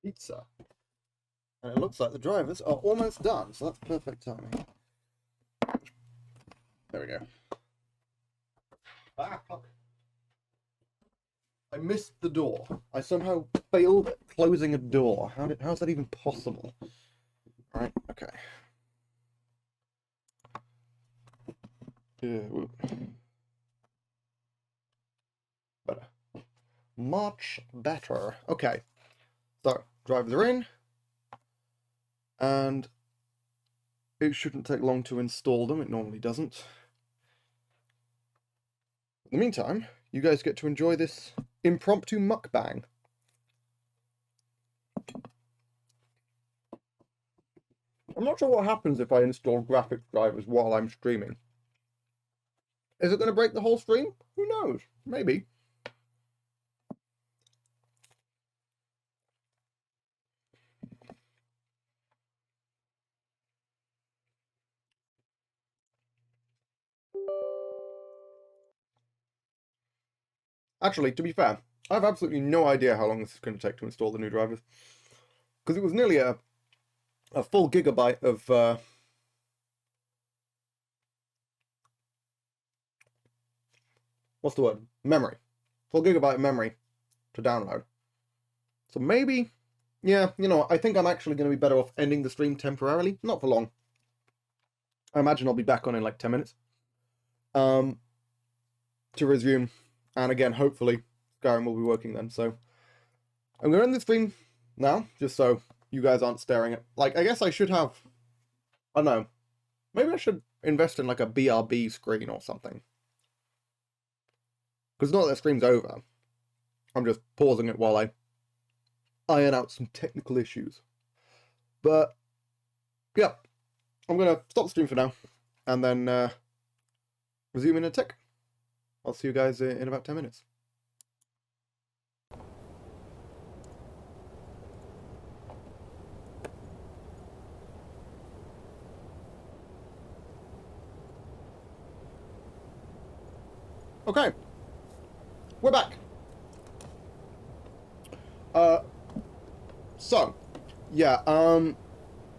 pizza. And it looks like the drivers are almost done, so that's perfect timing. There we go. Ah, fuck. I missed the door. I somehow failed at closing a door. How is that even possible? Right, okay. Yeah, better. Much better. Okay. So, drivers are in. And it shouldn't take long to install them. It normally doesn't. In the meantime, you guys get to enjoy this impromptu mukbang. I'm not sure what happens if I install graphics drivers while I'm streaming. Is it going to break the whole stream? Who knows? Maybe. Actually, to be fair, I have absolutely no idea how long this is going to take to install the new drivers. Because it was nearly a full gigabyte of what's the word? Memory. Full gigabyte of memory to download. So maybe, yeah, you know, I think I'm actually going to be better off ending the stream temporarily. Not for long. I imagine I'll be back on in like 10 minutes. To resume. And again, hopefully, Skyrim will be working then. So I'm going to end the stream now, just so you guys aren't staring at... Like, I guess I should have... I don't know. Maybe I should invest in like a BRB screen or something. Because not that the stream's over. I'm just pausing it while I iron out some technical issues. But, yeah. I'm going to stop the stream for now. And then resume in a tick. I'll see you guys in about 10 minutes. Okay. We're back. So, yeah,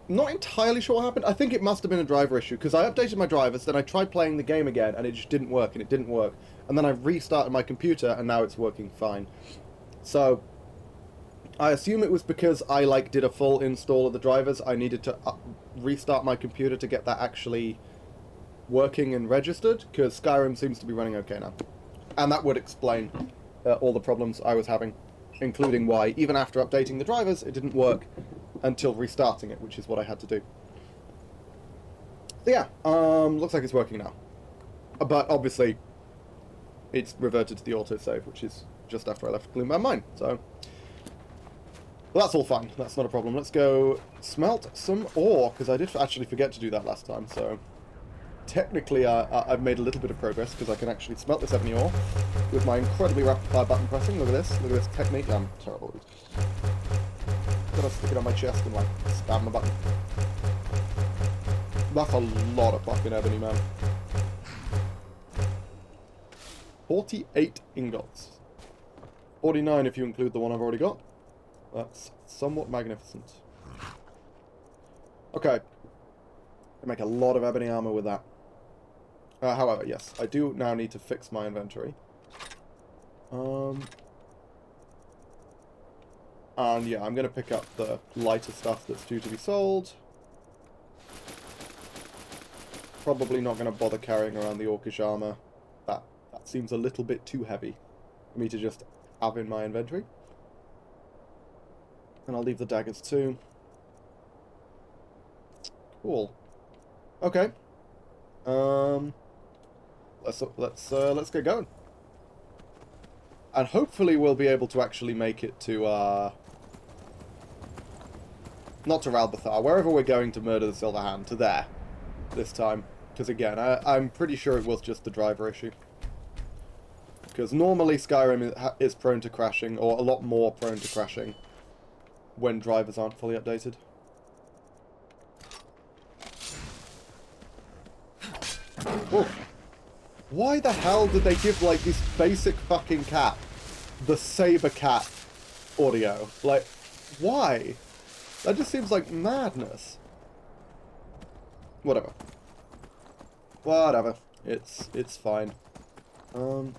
not entirely sure what happened. I think it must have been a driver issue, because I updated my drivers, then I tried playing the game again, and it just didn't work, and it didn't work. And then I restarted my computer, and now it's working fine. So, I assume it was because I, like, did a full install of the drivers. I needed to restart my computer to get that actually working and registered, because Skyrim seems to be running okay now. And that would explain all the problems I was having, including why, even after updating the drivers, it didn't work until restarting it, which is what I had to do. So yeah, looks like it's working now. But obviously, it's reverted to the autosave, which is just after I left Gloombound Mine, so... Well, that's all fine, that's not a problem. Let's go smelt some ore, because I did actually forget to do that last time, so... Technically, I've made a little bit of progress, because I can actually smelt this ebony ore with my incredibly rapid-fire button pressing. Look at this technique. I'm terrible. Gotta stick it on my chest and, like, spam the button. That's a lot of fucking ebony, man. 48 ingots. 49 if you include the one I've already got. That's somewhat magnificent. Okay. I make a lot of ebony armor with that. However, yes, I do now need to fix my inventory. And yeah, I'm going to pick up the lighter stuff that's due to be sold. Probably not going to bother carrying around the orcish armor. That seems a little bit too heavy for me to just have in my inventory. And I'll leave the daggers too. Cool. Okay. Let's get going. And hopefully we'll be able to actually make it to not to Ralbathar, wherever we're going to murder the Silver Hand, to there this time. Because again, I'm pretty sure it was just the driver issue. Because normally Skyrim is prone to crashing, or a lot more prone to crashing, when drivers aren't fully updated. Whoa. Why the hell did they give, like, this basic fucking cat the saber cat audio? Like, Why? That just seems like madness. Whatever. Whatever. It's fine. Oh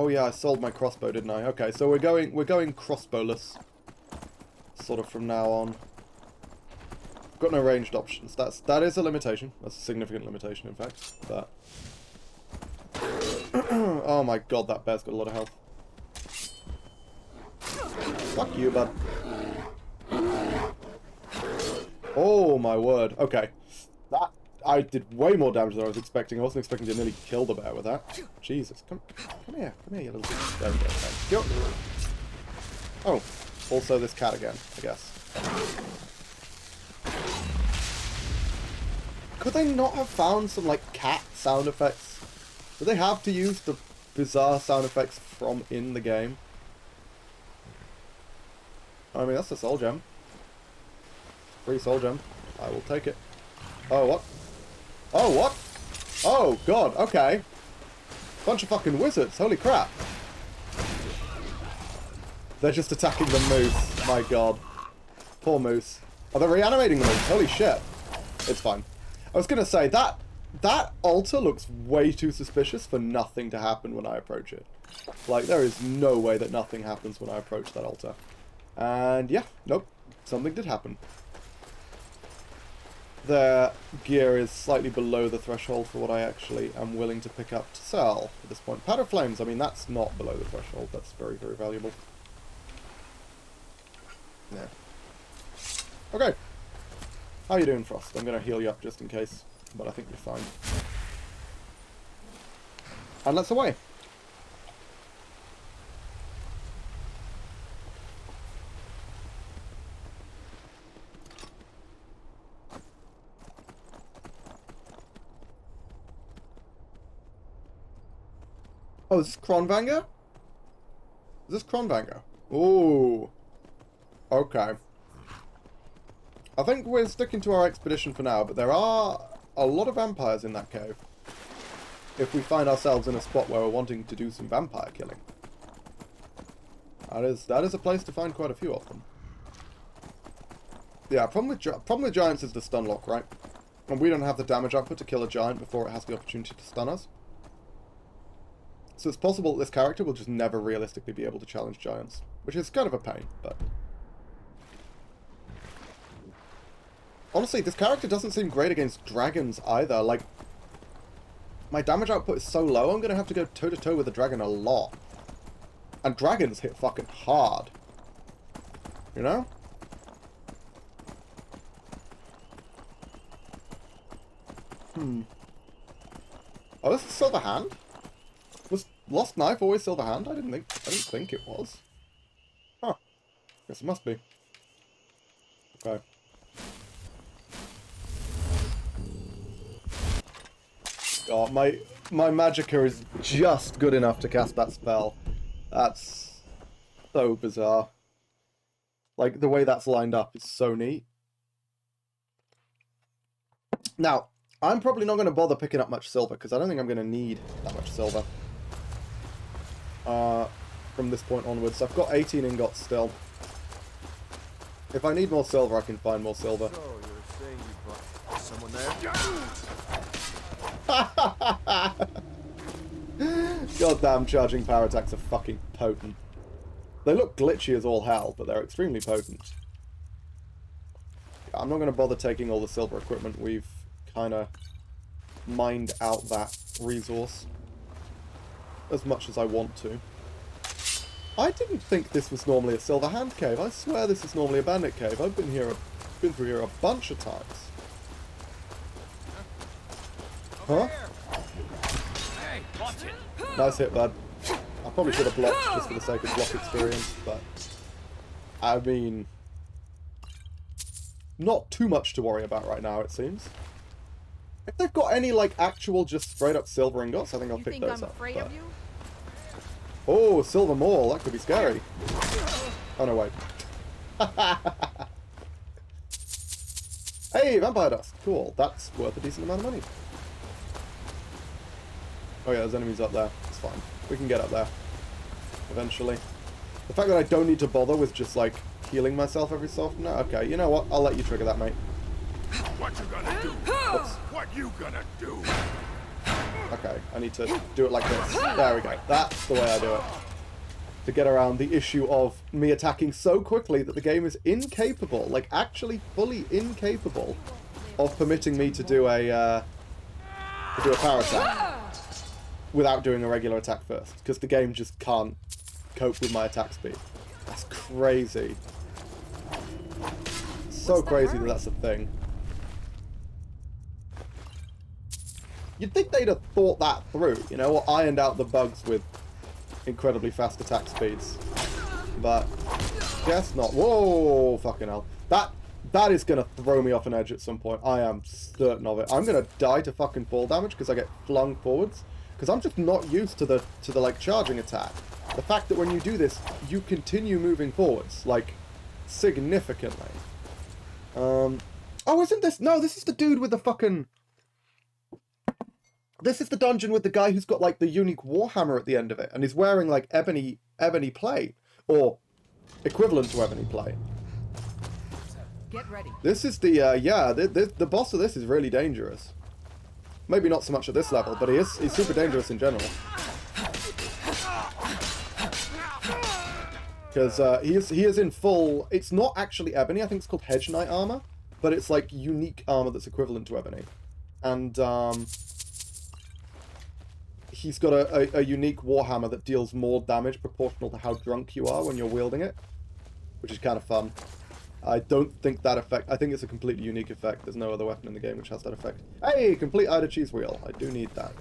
yeah, I sold my crossbow, didn't I? Okay, so we're going crossbowless. Sort of from now on. Got no ranged options. That is a limitation. That's a significant limitation, in fact. But oh my god, that bear's got a lot of health. Fuck you, bud. Oh my word. Okay. That I did way more damage than I was expecting. I wasn't expecting to nearly kill the bear with that. Jesus. Come here, you little... There we go. Thank you. Oh. Also this cat again, I guess. Could they not have found some, like, cat sound effects? Do they have to use the bizarre sound effects from in the game? I mean, that's a soul gem. Free soul gem. I will take it. Oh, what? Oh, what? Oh, God, okay. Bunch of fucking wizards, holy crap. They're just attacking the moose, my god. Poor moose. Oh, they're reanimating the moose, holy shit. It's fine. I was gonna say, that altar looks way too suspicious for nothing to happen when I approach it. Like, there is no way that nothing happens when I approach that altar. And yeah, nope, something did happen. Their gear is slightly below the threshold for what I actually am willing to pick up to sell at this point. Powder flames, I mean, that's not below the threshold. That's very, very valuable. Yeah. Okay. How you doing, Frost? I'm going to heal you up just in case, but I think you're fine. And that's away. Oh, is this Kronvanger? Is this Kronvanger? Ooh. Okay. I think we're sticking to our expedition for now, but there are a lot of vampires in that cave. If we find ourselves in a spot where we're wanting to do some vampire killing. That is a place to find quite a few of them. Yeah, problem with giants is the stun lock, right? And we don't have the damage output to kill a giant before it has the opportunity to stun us. So it's possible that this character will just never realistically be able to challenge giants. Which is kind of a pain, but... Honestly, this character doesn't seem great against dragons either. Like, my damage output is so low, I'm going to have to go toe-to-toe with a dragon a lot. And dragons hit fucking hard. You know? Oh, this is Silver Hand? Was Lost Knife always Silver Hand? I didn't think it was. Huh. Guess it must be. Okay. Oh, my magicka is just good enough to cast that spell. That's so bizarre. Like, the way that's lined up is so neat. Now, I'm probably not going to bother picking up much silver, because I don't think I'm going to need that much silver. From this point onwards. I've got 18 ingots still. If I need more silver, I can find more silver. So, you're saying you brought someone there? Goddamn charging power attacks are fucking potent. They look glitchy as all hell, but they're extremely potent. I'm not going to bother taking all the silver equipment. We've kind of mined out that resource as much as I want to. I didn't think this was normally a Silver Hand cave. I swear this is normally a bandit cave. I've been through here a bunch of times. Huh? Hey, watch it. Nice hit, bud. I probably should have blocked just for the sake of block experience, but... I mean... Not too much to worry about right now, it seems. If they've got any, like, actual just straight-up silver ingots, I think I'll pick those up. Afraid of you? Oh, silver maul, that could be scary. Oh, no, wait. Hey, vampire dust. Cool, that's worth a decent amount of money. Oh yeah, there's enemies up there. It's fine. We can get up there. Eventually. The fact that I don't need to bother with just, like, healing myself every so often. No, okay, you know what? I'll let you trigger that, mate. What you gonna do? Whoops. What you gonna do? Okay, I need to do it like this. There we go. That's the way I do it. To get around the issue of me attacking so quickly that the game is incapable, like actually fully incapable, of permitting me to do a power attack without doing a regular attack first, because the game just can't cope with my attack speed. That's crazy. So crazy that that's a thing. You'd think they'd have thought that through, you know, or ironed out the bugs with incredibly fast attack speeds. But guess not. Whoa, fucking hell. That is going to throw me off an edge at some point. I am certain of it. I'm going to die to fucking fall damage because I get flung forwards. Because I'm just not used to the like charging attack. The fact that when you do this, you continue moving forwards, like, significantly. Oh, isn't this... No, this is the dude with the fucking... This is the dungeon with the guy who's got, like, the unique warhammer at the end of it, and he's wearing, like, ebony plate, or equivalent to ebony plate. Get ready. This is the, yeah, the boss of this is really dangerous. Maybe not so much at this level, but he's super dangerous in general. Because he is in full... It's not actually ebony, I think it's called Hedge Knight armor, but it's, like, unique armor that's equivalent to ebony. And, he's got a unique warhammer that deals more damage proportional to how drunk you are when you're wielding it, which is kind of fun. I don't think that effect... I think it's a completely unique effect. There's no other weapon in the game which has that effect. Hey, complete Ida cheese wheel. I do need that.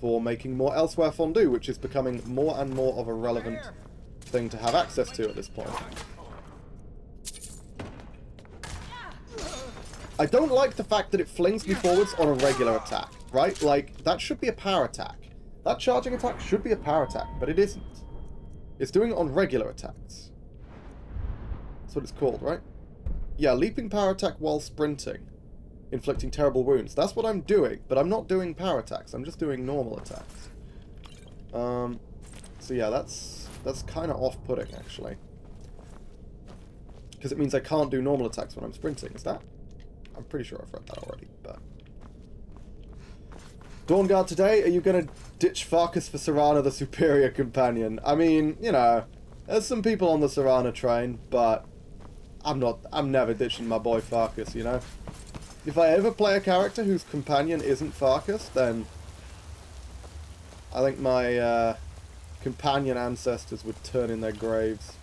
For making more elsewhere fondue, which is becoming more and more of a relevant thing to have access to at this point. I don't like the fact that it flings me forwards on a regular attack, right? Like, that should be a power attack. That charging attack should be a power attack, but it isn't. It's doing it on regular attacks. That's what it's called, right? Yeah, leaping power attack while sprinting. Inflicting terrible wounds. That's what I'm doing, but I'm not doing power attacks. I'm just doing normal attacks. So yeah, that's kind of off-putting, actually. Because it means I can't do normal attacks when I'm sprinting, is that? I'm pretty sure I've read that already, but... Dawnguard today, are you going to ditch Farkas for Serana, the superior companion? I mean, you know, there's some people on the Serana train, but I'm never ditching my boy Farkas, you know? If I ever play a character whose companion isn't Farkas, then I think my companion ancestors would turn in their graves.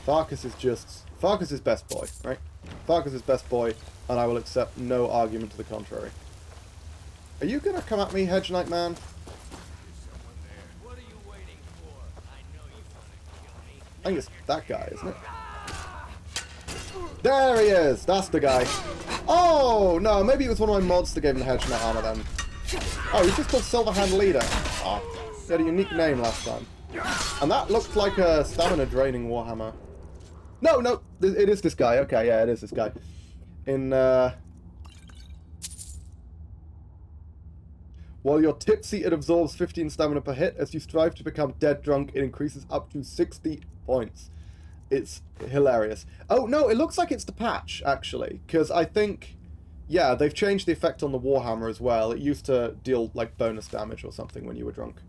Farkas is best boy, right? Farkas is best boy, and I will accept no argument to the contrary. Are you gonna come at me, Hedge Knight man? What are you waiting for? I know you want to kill me. I think it's that guy, isn't it? There he is! That's the guy. Oh, no, maybe it was one of my mods that gave him the Hedge Knight armor then. Oh, he's just called Silverhand Leader. Oh, he had a unique name last time. And that looked like a stamina draining warhammer. No, it is this guy. Okay, yeah, it is this guy. While you're tipsy, it absorbs 15 stamina per hit. As you strive to become dead drunk, it increases up to 60 points. It's hilarious. Oh, no, it looks like it's the patch, actually. Because I think, yeah, they've changed the effect on the Warhammer as well. It used to deal, like, bonus damage or something when you were drunk.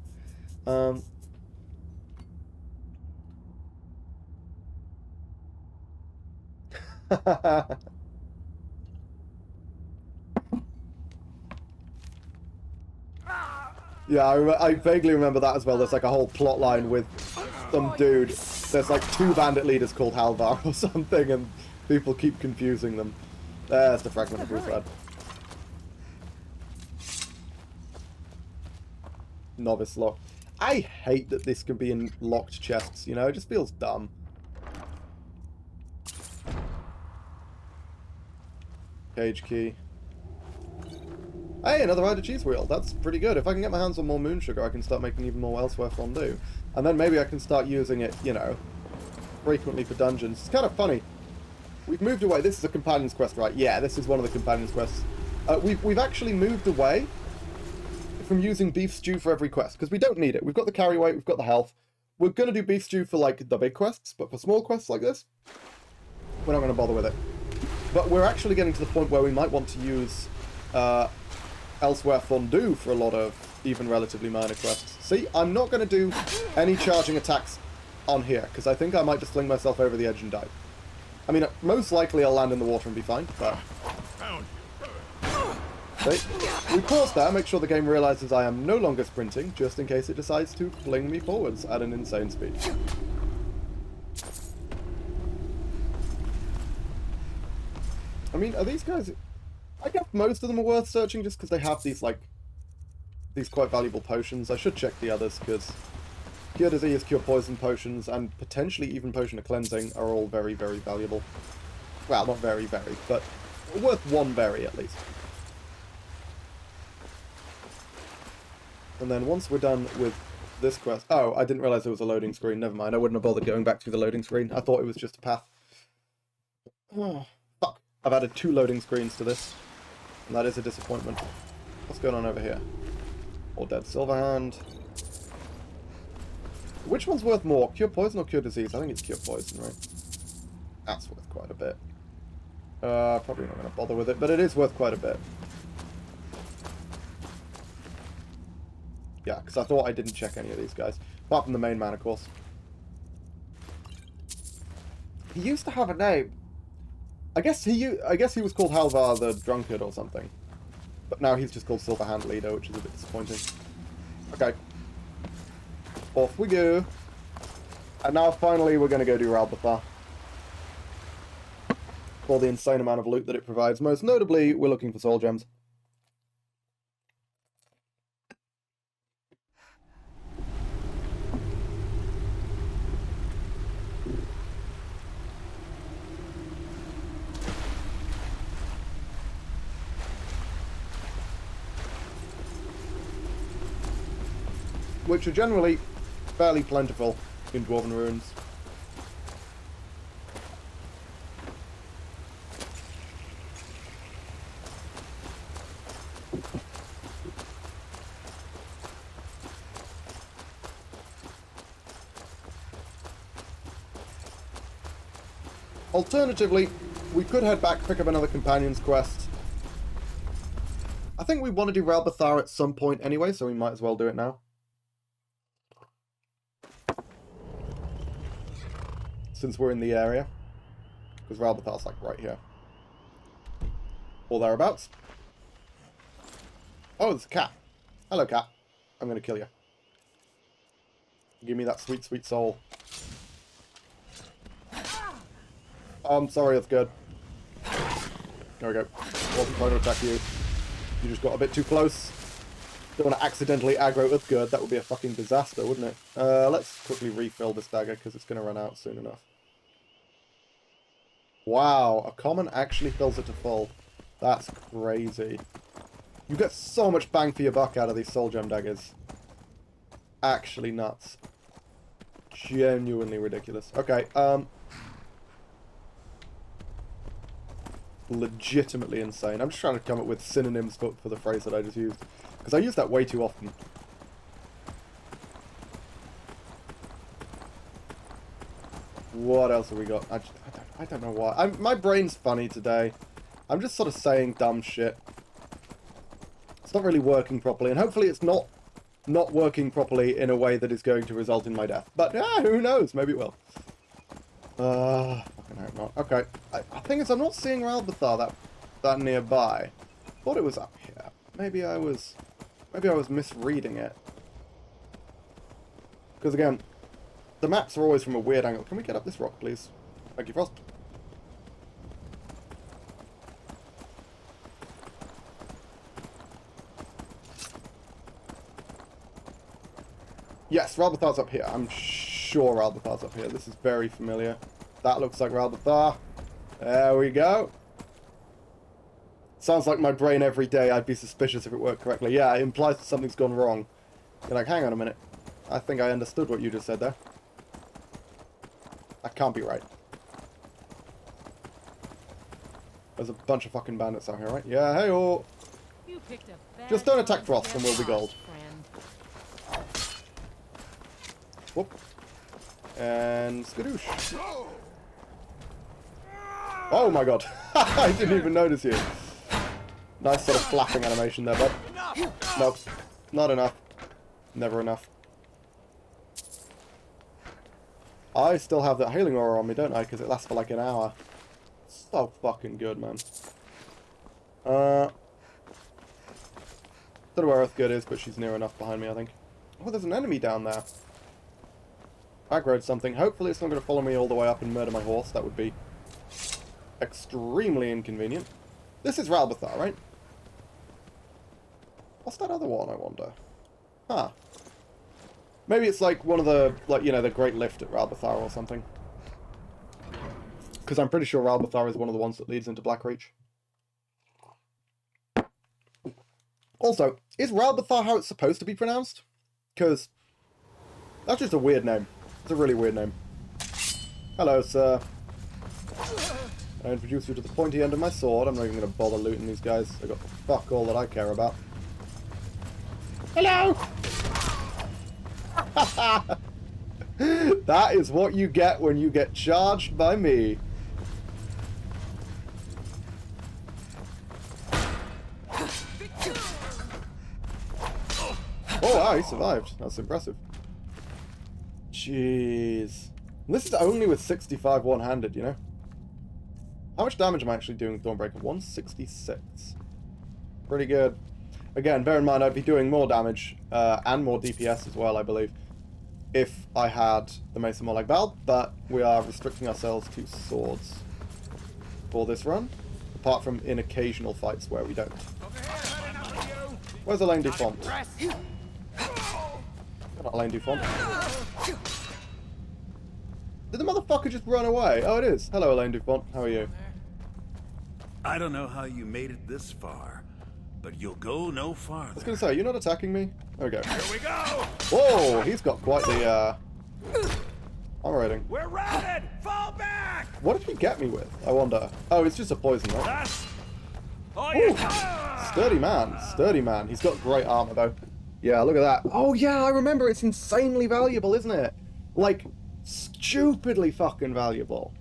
Yeah, I vaguely remember that as well. There's like a whole plot line with some dude. There's like 2 bandit leaders called Halvar or something, and people keep confusing them. There's the fragment of Ruthlad. Novice lock. I hate that this can be in locked chests, you know? It just feels dumb. Cage key. Hey, another Ida cheese wheel. That's pretty good. If I can get my hands on more moon sugar, I can start making even more elsewhere fondue. And then maybe I can start using it, you know, frequently for dungeons. It's kind of funny. We've moved away. This is a companion's quest, right? Yeah, this is one of the companion's quests. We've actually moved away from using beef stew for every quest, because we don't need it. We've got the carry weight, we've got the health. We're going to do beef stew for, like, the big quests, but for small quests like this, we're not going to bother with it. But we're actually getting to the point where we might want to use Elsewhere Fondue for a lot of even relatively minor quests. See, I'm not going to do any charging attacks on here, because I think I might just fling myself over the edge and die. I mean, most likely I'll land in the water and be fine, but... See? We pause there, make sure the game realizes I am no longer sprinting, just in case it decides to fling me forwards at an insane speed. I mean, are these guys... I guess most of them are worth searching just because they have these, like... these quite valuable potions. I should check the others, because... Cure Disease, Cure Poison potions, and potentially even Potion of Cleansing are all very, very valuable. Well, not very, very, but worth one berry at least. And then once we're done with this quest... Oh, I didn't realise there was a loading screen. Never mind, I wouldn't have bothered going back through the loading screen. I thought it was just a path. Oh, fuck. I've added 2 loading screens to this. And that is a disappointment. What's going on over here? All dead Silverhand. Which one's worth more? Cure Poison or Cure Disease? I think it's Cure Poison, right? That's worth quite a bit. Probably not going to bother with it, but it is worth quite a bit. Yeah, because I thought I didn't check any of these guys. Apart from the main man, of course. He used to have a name. I guess he was called Halvar the Drunkard or something. But now he's just called Silverhand Leader, which is a bit disappointing. Okay. Off we go. And now finally we're going to go do Ralbathar. For the insane amount of loot that it provides. Most notably, we're looking for soul gems. Which are generally fairly plentiful in Dwarven Ruins. Alternatively, we could head back, pick up another Companion's Quest. I think we want to do Ralbathar at some point anyway, so we might as well do it now. Since we're in the area. Because Ralbathar's like right here. Or thereabouts. Oh, there's a cat. Hello, cat. I'm going to kill you. Give me that sweet, sweet soul. Oh, I'm sorry, that's good. There we go. Wasn't trying to attack you. You just got a bit too close. Don't want to accidentally aggro Uthgerd. That would be a fucking disaster, wouldn't it? Let's quickly refill this dagger, because it's going to run out soon enough. Wow, a common actually fills it to full. That's crazy. You get so much bang for your buck out of these soul gem daggers. Actually nuts. Genuinely ridiculous. Okay, legitimately insane. I'm just trying to come up with synonyms for the phrase that I just used. Because I use that way too often. What else have we got? I don't know why. My brain's funny today. I'm just sort of saying dumb shit. It's not really working properly, and hopefully it's not working properly in a way that is going to result in my death. But yeah, who knows? Maybe it will. Fucking hope not. Okay. I think it's I'm not seeing Ralbathar that nearby. Thought it was up here. Maybe I was misreading it. Because again, the maps are always from a weird angle. Can we get up this rock, please? Thank you, Frost. Yes, Ralbathar's up here. I'm sure Ralbathar's up here. This is very familiar. That looks like Ralbathar. There we go. Sounds like my brain every day. I'd be suspicious if it worked correctly. Yeah, it implies that something's gone wrong. You're like, hang on a minute. I think I understood what you just said there. That can't be right. There's a bunch of fucking bandits out here, right? Yeah, hey-oh! You picked a bad Just don't attack time to Frost get and we'll be gold. lost, friend. Whoop. And skadoosh. Oh my god. I didn't even notice you. Nice sort of flapping animation there, bud. Nope. Not enough. Never enough. I still have that healing aura on me, don't I? Because it lasts for like an hour. So fucking good, man. Don't know where Earthgood is, but she's near enough behind me, I think. Oh, there's an enemy down there. Aggroed something. Hopefully it's not going to follow me all the way up and murder my horse. That would be extremely inconvenient. This is Ralbathar, right? What's that other one, I wonder? Huh. Maybe it's like one of the, like, you know, the Great Lift at Ralbathar or something. Because I'm pretty sure Ralbathar is one of the ones that leads into Blackreach. Also, is Ralbathar how it's supposed to be pronounced? Because that's just a weird name. It's a really weird name. Hello, sir. I introduce you to the pointy end of my sword. I'm not even going to bother looting these guys. They've got fuck all that I care about. Hello! That is what you get when you get charged by me. Oh wow, he survived. That's impressive. Jeez. And this is only with 65 one-handed, you know? How much damage am I actually doing with Thornbreaker? 166. Pretty good. Again, bear in mind I'd be doing more damage, and more DPS as well, I believe, if I had the Mace of Molag Bal, but we are restricting ourselves to swords for this run, apart from in occasional fights where we don't. Where's Elaine Dufont? Not Elaine Dufont. Did the motherfucker just run away? Oh, it is. Hello, Elaine Dufont. How are you? I don't know how you made it this far, but you'll go no farther. I was going to say, you're not attacking me? There we go. Here we go! Whoa, he's got quite the, armor rating. We're routed! Fall back! What did he get me with? I wonder. Oh, it's just a poison, right? That's... Oh, Ooh, yeah! sturdy man. Sturdy man. He's got great armor, though. Yeah, look at that. Oh, yeah, I remember. It's insanely valuable, isn't it? Like, stupidly fucking valuable.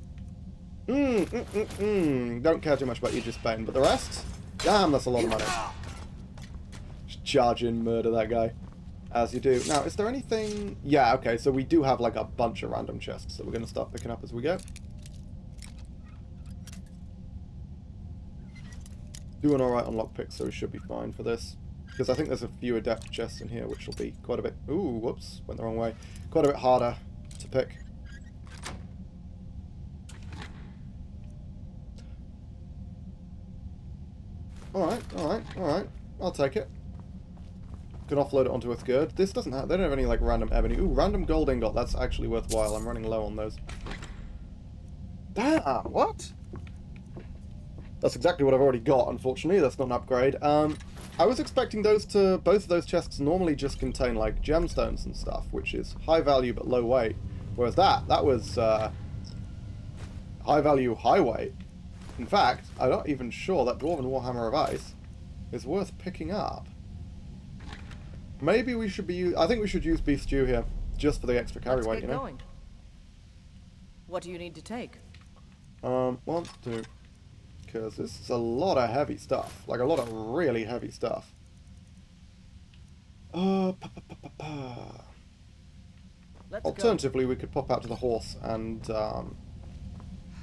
Don't care too much about Aegis Bane, but the rest? Damn, that's a lot of money. Just charge in, murder that guy. As you do. Now, is there anything... Yeah, okay, so we do have, like, a bunch of random chests that we're going to start picking up as we go. Doing alright on lockpicks, so we should be fine for this. Because I think there's a few adept chests in here, which will be quite a bit... Ooh, whoops, went the wrong way. Quite a bit harder to pick. Alright, alright, alright. I'll take it. Can offload it onto Earthgird. This doesn't have... They don't have any, like, random ebony. Ooh, random gold ingot. That's actually worthwhile. I'm running low on those. Damn, what? That's exactly what I've already got, unfortunately. That's not an upgrade. I was expecting those to... Both of those chests normally just contain, like, gemstones and stuff, which is high value but low weight. Whereas that was, high value, high weight. In fact, I'm not even sure that Dwarven Warhammer of Ice is worth picking up. Maybe we should be... I think we should use Beef Stew here, just for the extra carry weight, you know? Going. What do you need to take? Want to... Because this is a lot of heavy stuff. Like, a lot of really heavy stuff. Let's Alternatively, we could pop out to the horse and,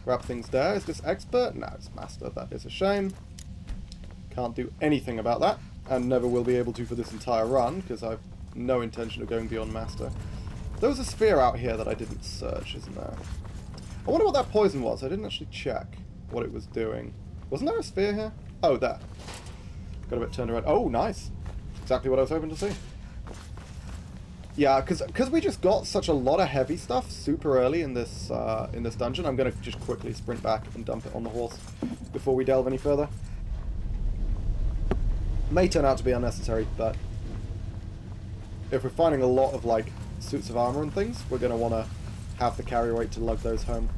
grab things there. Is this expert? No, it's master. That is a shame. Can't do anything about that. And never will be able to for this entire run, because I've no intention of going beyond master. There was a sphere out here that I didn't search, isn't there? I wonder what that poison was. I didn't actually check what it was doing. Wasn't there a sphere here? Oh, there. Got a bit turned around. Oh, nice. Exactly what I was hoping to see. Yeah, because we just got such a lot of heavy stuff super early in this dungeon. I'm going to just quickly sprint back and dump it on the horse before we delve any further. May turn out to be unnecessary, but if we're finding a lot of, like, suits of armor and things, we're going to want to have the carry weight to lug those home.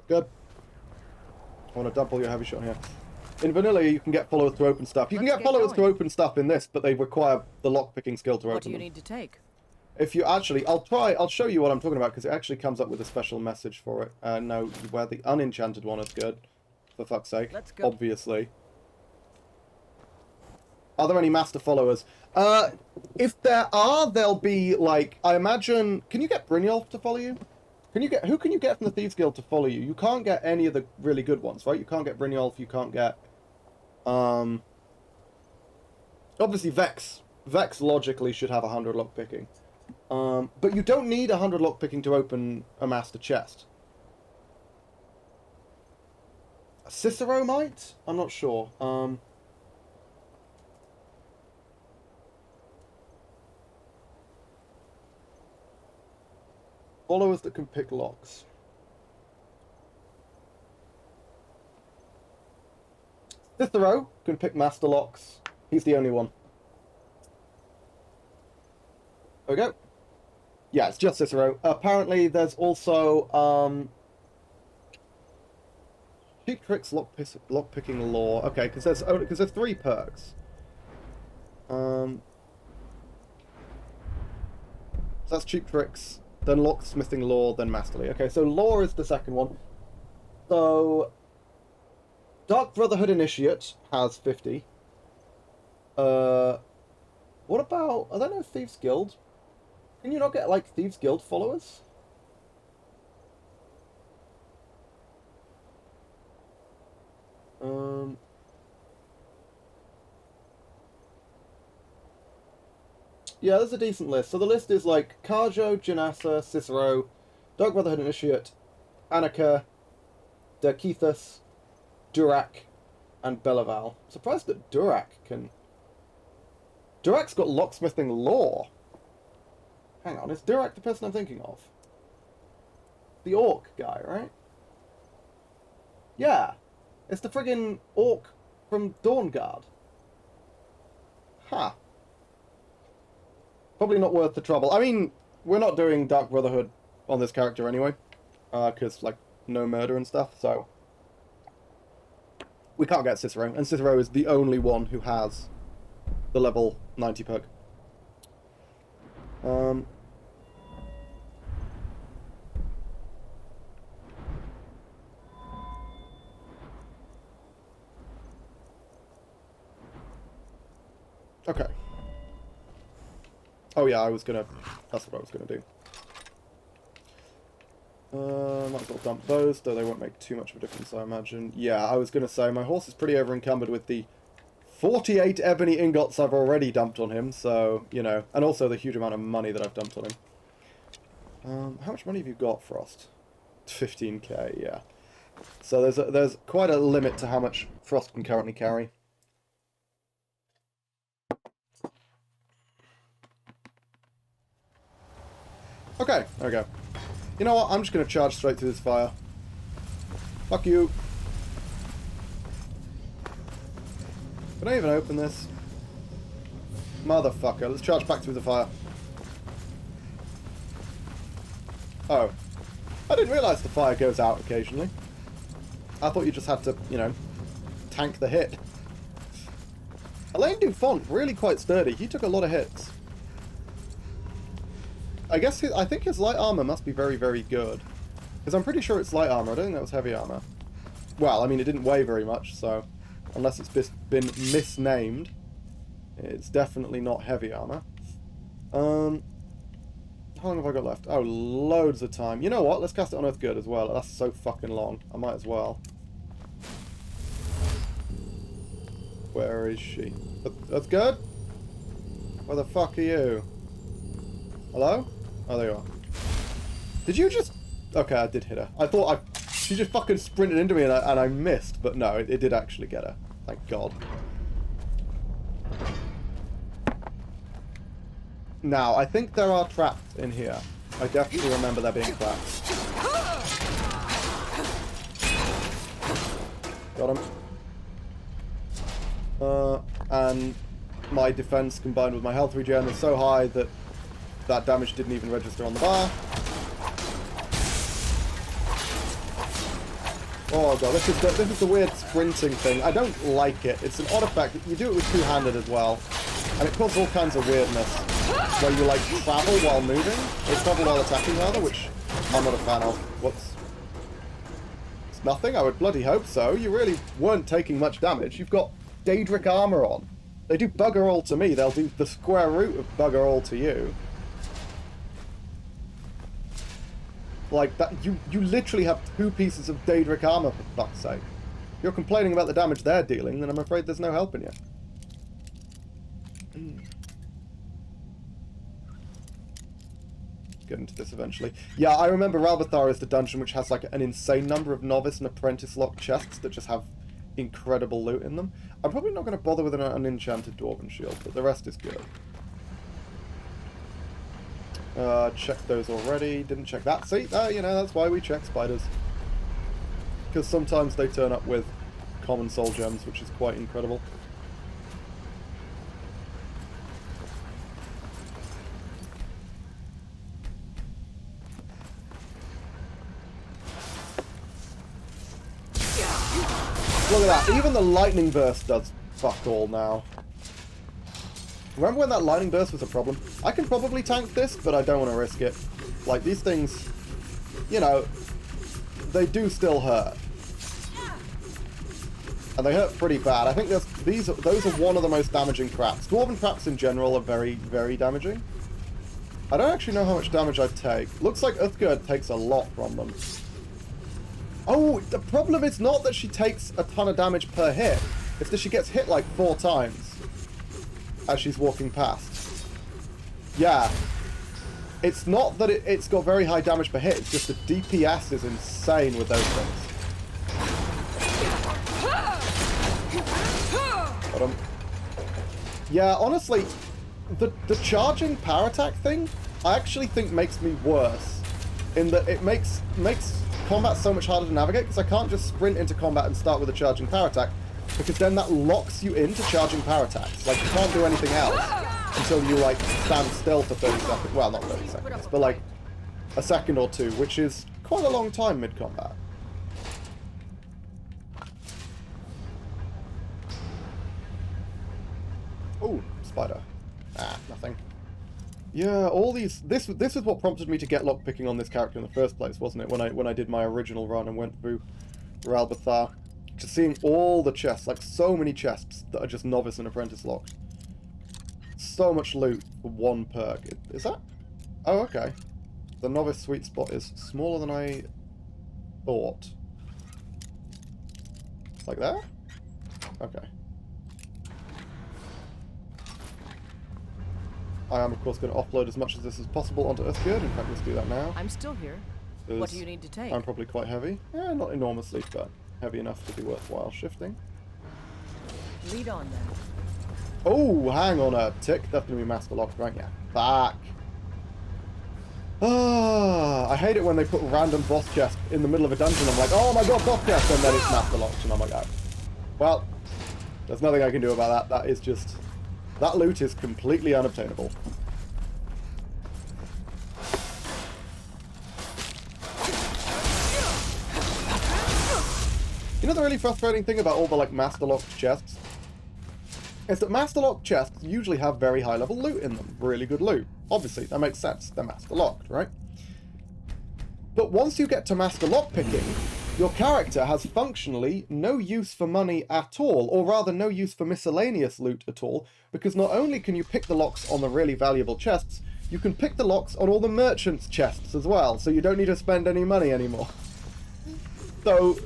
Good. I want to dump all your heavy shot here. In vanilla, you can get followers to open stuff. You can get followers to open stuff in this, but they require the lockpicking skill to open them. What do you need to take? If you actually, I'll show you what I'm talking about, because it actually comes up with a special message for it. No, where the unenchanted one is good. For fuck's sake. Let's go. Obviously. Are there any master followers? If there are, they'll be, like, I imagine... Can you get Brynjolf to follow you? Who can you get from the Thieves Guild to follow you? You can't get any of the really good ones, right? You can't get Brynjolf, you can't get... Obviously, Vex. Vex logically should have 100 lockpicking. But you don't need 100 lockpicking to open a master chest. Cicero might? I'm not sure. Followers that can pick locks. Cicero can pick master locks. He's the only one. There we go. Yeah, it's just Cicero. Apparently, there's also Cheap Tricks, lockpicking lore. Okay, because there's 3 perks. So that's Cheap Tricks, then Locksmithing lore, then Masterly. Okay, so lore is the second one. So Dark Brotherhood Initiate has 50. What about... I don't know, Thieves Guild? Can you not get, like, Thieves Guild followers? Yeah, there's a decent list. So the list is, like, Carjo, Janassa, Cicero, Dark Brotherhood Initiate, Annika, Derkethus, Durak, and Belival. Surprised that Durak can... Durak's got Locksmithing lore. Hang on, is Durak the person I'm thinking of? The orc guy, right? Yeah. It's the friggin' orc from Dawnguard. Huh. Probably not worth the trouble. I mean, we're not doing Dark Brotherhood on this character anyway. Because, like, no murder and stuff, so... We can't get Cicero, and Cicero is the only one who has the level 90 perk. Okay. Oh yeah, that's what I was gonna do. Might as well dump those, though they won't make too much of a difference, I imagine. Yeah, I was gonna say, my horse is pretty over-encumbered with the 48 ebony ingots I've already dumped on him, so, you know, and also the huge amount of money that I've dumped on him. How much money have you got, Frost? 15k, yeah. So there's quite a limit to how much Frost can currently carry. Okay, there we go. You know what? I'm just going to charge straight through this fire. Fuck you. Can I even open this? Motherfucker. Let's charge back through the fire. Oh. I didn't realise the fire goes out occasionally. I thought you just had to, you know, tank the hit. Alain Dufont, really quite sturdy. He took a lot of hits. I think his light armor must be very, very good. Because I'm pretty sure it's light armor. I don't think that was heavy armor. Well, I mean, it didn't weigh very much, so... Unless it's been misnamed. It's definitely not heavy armor. How long have I got left? Oh, loads of time. You know what? Let's cast it on Earth Good as well. That's so fucking long. I might as well. Where is she? Earth Good? Where the fuck are you? Hello? Oh, there you are. Did you just... Okay, I did hit her. I thought she just fucking sprinted into me and I missed, but no, it did actually get her. Thank God. Now, I think there are traps in here. I definitely remember there being traps. Got him. And my defense combined with my health regen is so high that that damage didn't even register on the bar. Oh god, this is the weird sprinting thing. I don't like it. It's an odd effect. You do it with two-handed as well, and it causes all kinds of weirdness. Where you like travel while moving, or travel while attacking rather, which I'm not a fan of. Whoops. It's nothing. I would bloody hope so. You really weren't taking much damage. You've got Daedric armor on. They do bugger all to me. They'll do the square root of bugger all to you. Like that, you literally have 2 pieces of Daedric armor, for fuck's sake. If you're complaining about the damage they're dealing, then I'm afraid there's no helping you. Get into this eventually. Yeah, I remember Ralbathar is the dungeon which has like an insane number of novice and apprentice locked chests that just have incredible loot in them. I'm probably not going to bother with an unenchanted dwarven shield, but the rest is good. Checked those already. Didn't check that. See, you know, that's why we check spiders. Because sometimes they turn up with common soul gems, which is quite incredible. Look at that. Even the lightning burst does fuck all now. Remember when that lightning burst was a problem? I can probably tank this, but I don't want to risk it. Like, these things, you know, they do still hurt. And they hurt pretty bad. I think those are one of the most damaging traps. Dwarven traps in general are very, very damaging. I don't actually know how much damage I take. Looks like Uthgerd takes a lot from them. Oh, the problem is not that she takes a ton of damage per hit. It's that she gets hit like 4 times as she's walking past. Yeah. It's not that it's got very high damage per hit, it's just the DPS is insane with those things. Got him. Yeah, honestly, the charging power attack thing, I actually think makes me worse. In that it makes combat so much harder to navigate, because I can't just sprint into combat and start with a charging power attack, because then that locks you into charging power attacks. Like, you can't do anything else until you, like, stand still for 30 seconds. Well, not 30 seconds, but, like, a second or two, which is quite a long time mid-combat. Ooh, spider. Ah, nothing. Yeah, all these... This is what prompted me to get lockpicking on this character in the first place, wasn't it? When I did my original run and went through Ralbathar. Just seeing all the chests, like so many chests that are just novice and apprentice locked. So much loot for 1 perk. Is that? Oh, okay. The novice sweet spot is smaller than I thought. Like that? Okay. I am, of course, going to offload as much of this as possible onto Uthgerd. In fact, let's do that now. I'm still here. What do you need to take? I'm probably quite heavy. Yeah, not enormously, but heavy enough to be worthwhile shifting. Lead on, then. Oh, hang on a tick. That's going to be master locked, right? Yeah. Fuck. Ah, I hate it when they put random boss chests in the middle of a dungeon. I'm like, oh my god, boss chest, and then it's master locked, and I'm like, oh. Well, there's nothing I can do about that. That is just... That loot is completely unobtainable. You know the really frustrating thing about all the, like, master locked chests? Is that master locked chests usually have very high level loot in them. Really good loot. Obviously, that makes sense. They're master locked, right? But once you get to master lock picking, your character has functionally no use for money at all, or rather no use for miscellaneous loot at all, because not only can you pick the locks on the really valuable chests, you can pick the locks on all the merchants' chests as well, so you don't need to spend any money anymore. So,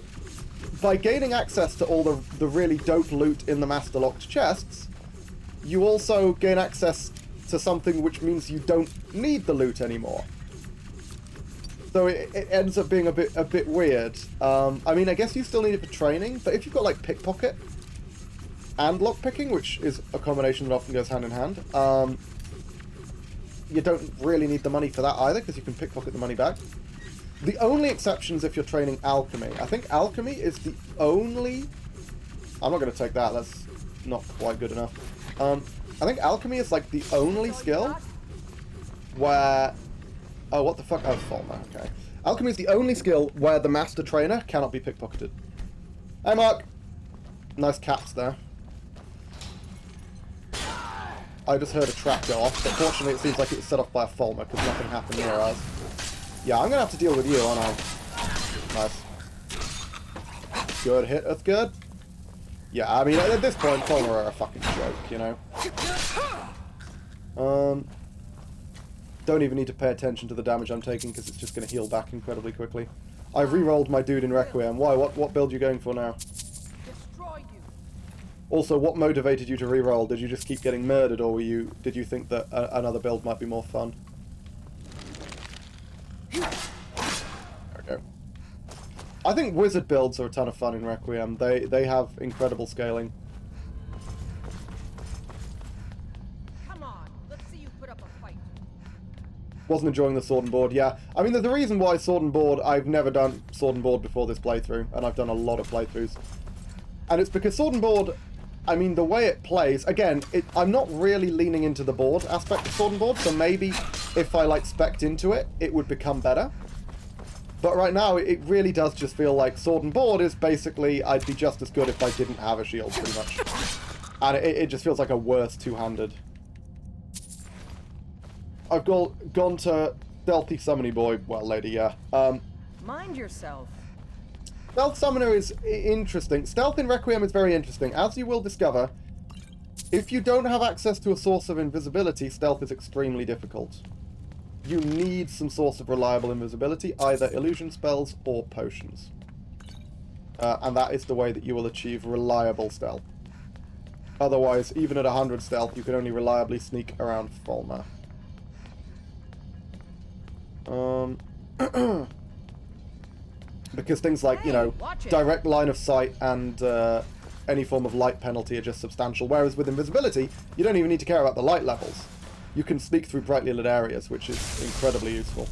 by gaining access to all the really dope loot in the master locked chests, you also gain access to something which means you don't need the loot anymore. So it ends up being a bit weird. I mean, I guess you still need it for training, but if you've got like pickpocket and lockpicking, which is a combination that often goes hand in hand, you don't really need the money for that either, because you can pickpocket the money back. The only exceptions if you're training alchemy. I think alchemy is the only... I'm not going to take that, that's not quite good enough. I think alchemy is like the only skill where... Oh, what the fuck? Oh, Falmer, okay. Alchemy is the only skill where the master trainer cannot be pickpocketed. Hey, Mark. Nice caps there. I just heard a trap go off, but fortunately it seems like it was set off by a Fulmer, because nothing happened near us. Yeah, I'm going to have to deal with you, aren't I? Nice. Good hit, that's good. Yeah, I mean, at this point, Fulmer are a fucking joke, you know? Don't even need to pay attention to the damage I'm taking, because it's just going to heal back incredibly quickly. I've re-rolled my dude in Requiem. Why? What build are you going for now? Also, what motivated you to re-roll? Did you just keep getting murdered, or did you think that another build might be more fun? There we go. I think wizard builds are a ton of fun in Requiem. They have incredible scaling. Come on, let's see you put up a fight. Wasn't enjoying the sword and board. Yeah, I mean, there's a reason why sword and board. I've never done sword and board before this playthrough, and I've done a lot of playthroughs. And it's because sword and board, I mean, the way it plays, again, I'm not really leaning into the board aspect of sword and board, so maybe if I, like, spec'd into it, it would become better. But right now, it really does just feel like sword and board is basically, I'd be just as good if I didn't have a shield, pretty much. And it just feels like a worse two-handed. I've gone to Stealthy Summoning Boy, well, lady, yeah. Mind yourself. Stealth Summoner is interesting. Stealth in Requiem is very interesting. As you will discover, if you don't have access to a source of invisibility, stealth is extremely difficult. You need some source of reliable invisibility, either illusion spells or potions. And that is the way that you will achieve reliable stealth. Otherwise, even at 100 stealth, you can only reliably sneak around Fulmer. Because things like, you know, direct line of sight and any form of light penalty are just substantial. Whereas with invisibility, you don't even need to care about the light levels. You can sneak through brightly lit areas, which is incredibly useful.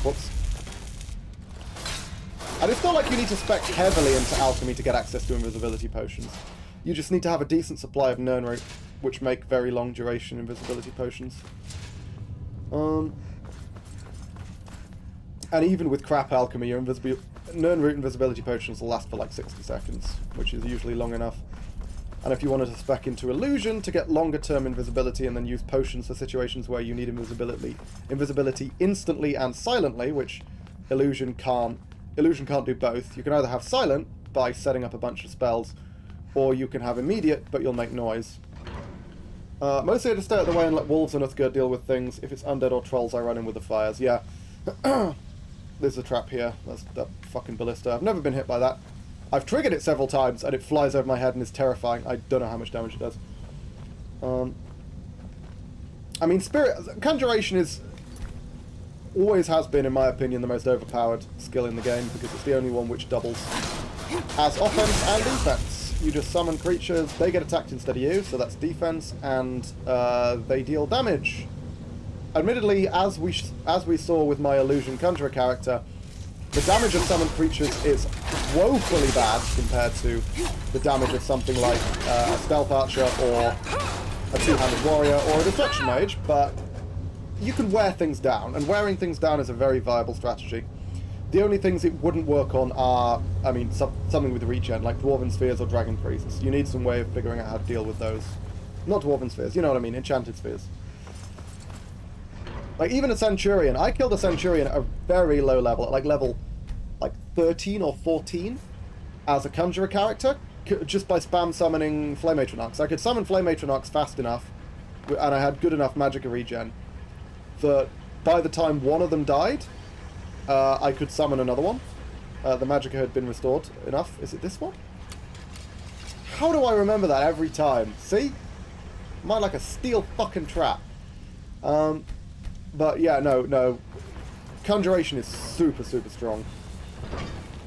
Whoops. And it's not like you need to spec heavily into alchemy to get access to invisibility potions. You just need to have a decent supply of Nirnroot, which make very long duration invisibility potions. And even with crap alchemy, your Nirnroot invisibility potions will last for like 60 seconds, which is usually long enough. And if you wanted to spec into illusion to get longer term invisibility and then use potions for situations where you need invisibility instantly and silently, which illusion can't do both. You can either have silent by setting up a bunch of spells, or you can have immediate, but you'll make noise. Mostly I just stay out of the way and let wolves and Uthgerd deal with things. If it's undead or trolls, I run in with the fires. Yeah. There's a trap here. That's that fucking ballista. I've never been hit by that. I've triggered it several times, and it flies over my head and is terrifying. I don't know how much damage it does. I mean, Conjuration always has been, in my opinion, the most overpowered skill in the game, because it's the only one which doubles as offense and defense. You just summon creatures, they get attacked instead of you, so that's defense, and they deal damage. Admittedly, as we saw with my Illusion Conjurer character, the damage of summoned creatures is woefully bad compared to the damage of something like a Stealth Archer or a Two-Handed Warrior or a Destruction Mage, but you can wear things down, and wearing things down is a very viable strategy. The only things it wouldn't work on are, I mean, something with regen, like Dwarven Spheres or Dragon Priests. You need some way of figuring out how to deal with those. Not Dwarven Spheres, you know what I mean, Enchanted Spheres. Like, even a Centurion. I killed a Centurion at a very low level, at like level 13 or 14, as a Conjurer character, just by spam summoning Flame Atronachs. I could summon Flame Atronachs fast enough, and I had good enough Magicka regen, that by the time one of them died, I could summon another one. The Magicka had been restored enough. Is it this one? How do I remember that every time? See? Am I like a steel fucking trap? But yeah, no. Conjuration is super, super strong.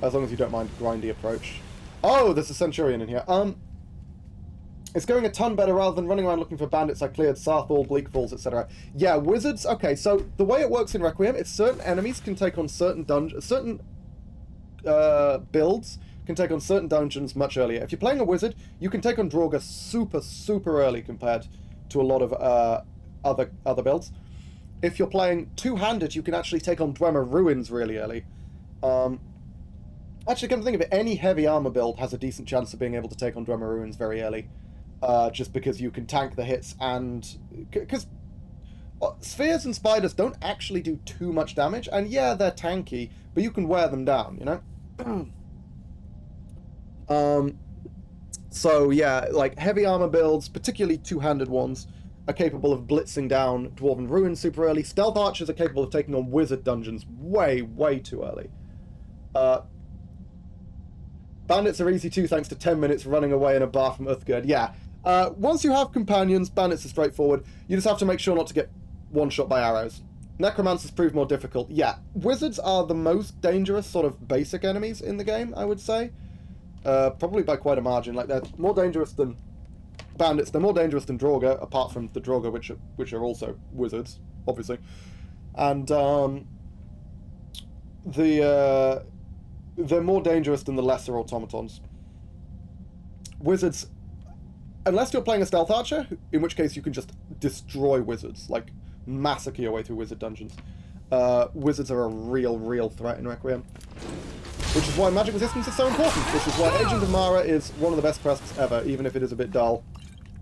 As long as you don't mind grindy approach. Oh, there's a Centurion in here. It's going a ton better rather than running around looking for bandits I cleared, Sarthal, Bleak Falls, etc. Yeah, wizards. Okay, so the way it works in Requiem, it's certain enemies can take on certain builds can take on certain dungeons much earlier. If you're playing a wizard, you can take on Draugr super, super early compared to a lot of other builds. if you're playing two-handed, you can actually take on Dwemer Ruins really early. Actually, come to think of it, any heavy armor build has a decent chance of being able to take on Dwemer Ruins very early. Just because you can tank the hits and... Because spheres and spiders don't actually do too much damage, and yeah, they're tanky, but you can wear them down, you know? So yeah, like heavy armor builds, particularly two-handed ones, are capable of blitzing down Dwarven Ruins super early. Stealth Archers are capable of taking on Wizard Dungeons way, way too early. Bandits are easy too, thanks to 10 minutes running away in a bar from Uthgerd. Yeah. Once you have companions, bandits are straightforward. You just have to make sure not to get one-shot by arrows. Necromancers prove more difficult. Yeah, wizards are the most dangerous sort of basic enemies in the game, I would say. Probably by quite a margin. Like, they're more dangerous than bandits. They're more dangerous than Draugr, apart from the Draugr, which are also wizards, obviously. And they're more dangerous than the lesser automatons. Wizards, unless you're playing a stealth archer, in which case you can just destroy wizards, like massacre your way through wizard dungeons. Wizards are a real threat in Requiem. Which is why magic resistance is so important. Which is why Agent of Mara is one of the best quests ever, even if it is a bit dull.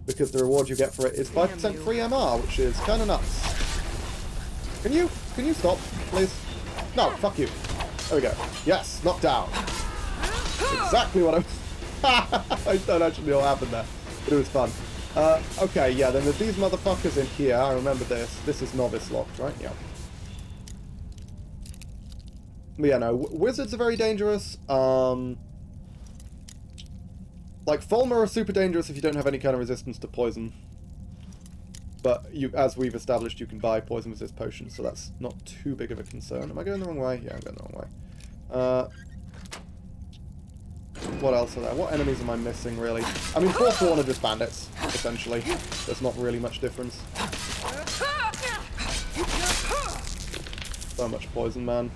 Because the reward you get for it is 5% free MR, which is kind of nuts. Can you stop, please? No, fuck you. There we go. Yes, knocked down. Exactly what I don't actually know what happened there, but it was fun. Okay, yeah, then there's these motherfuckers in here. I remember this. This is novice locked, right? Yeah. But yeah, no, wizards are very dangerous. Like, Fulmer are super dangerous if you don't have any kind of resistance to poison. But, as we've established, you can buy poison resist potions, so that's not too big of a concern. Am I going the wrong way? Yeah, I'm going the wrong way. What else are there? What enemies am I missing, really? I mean, Forsworn are just bandits, essentially. There's not really much difference. So much poison, man.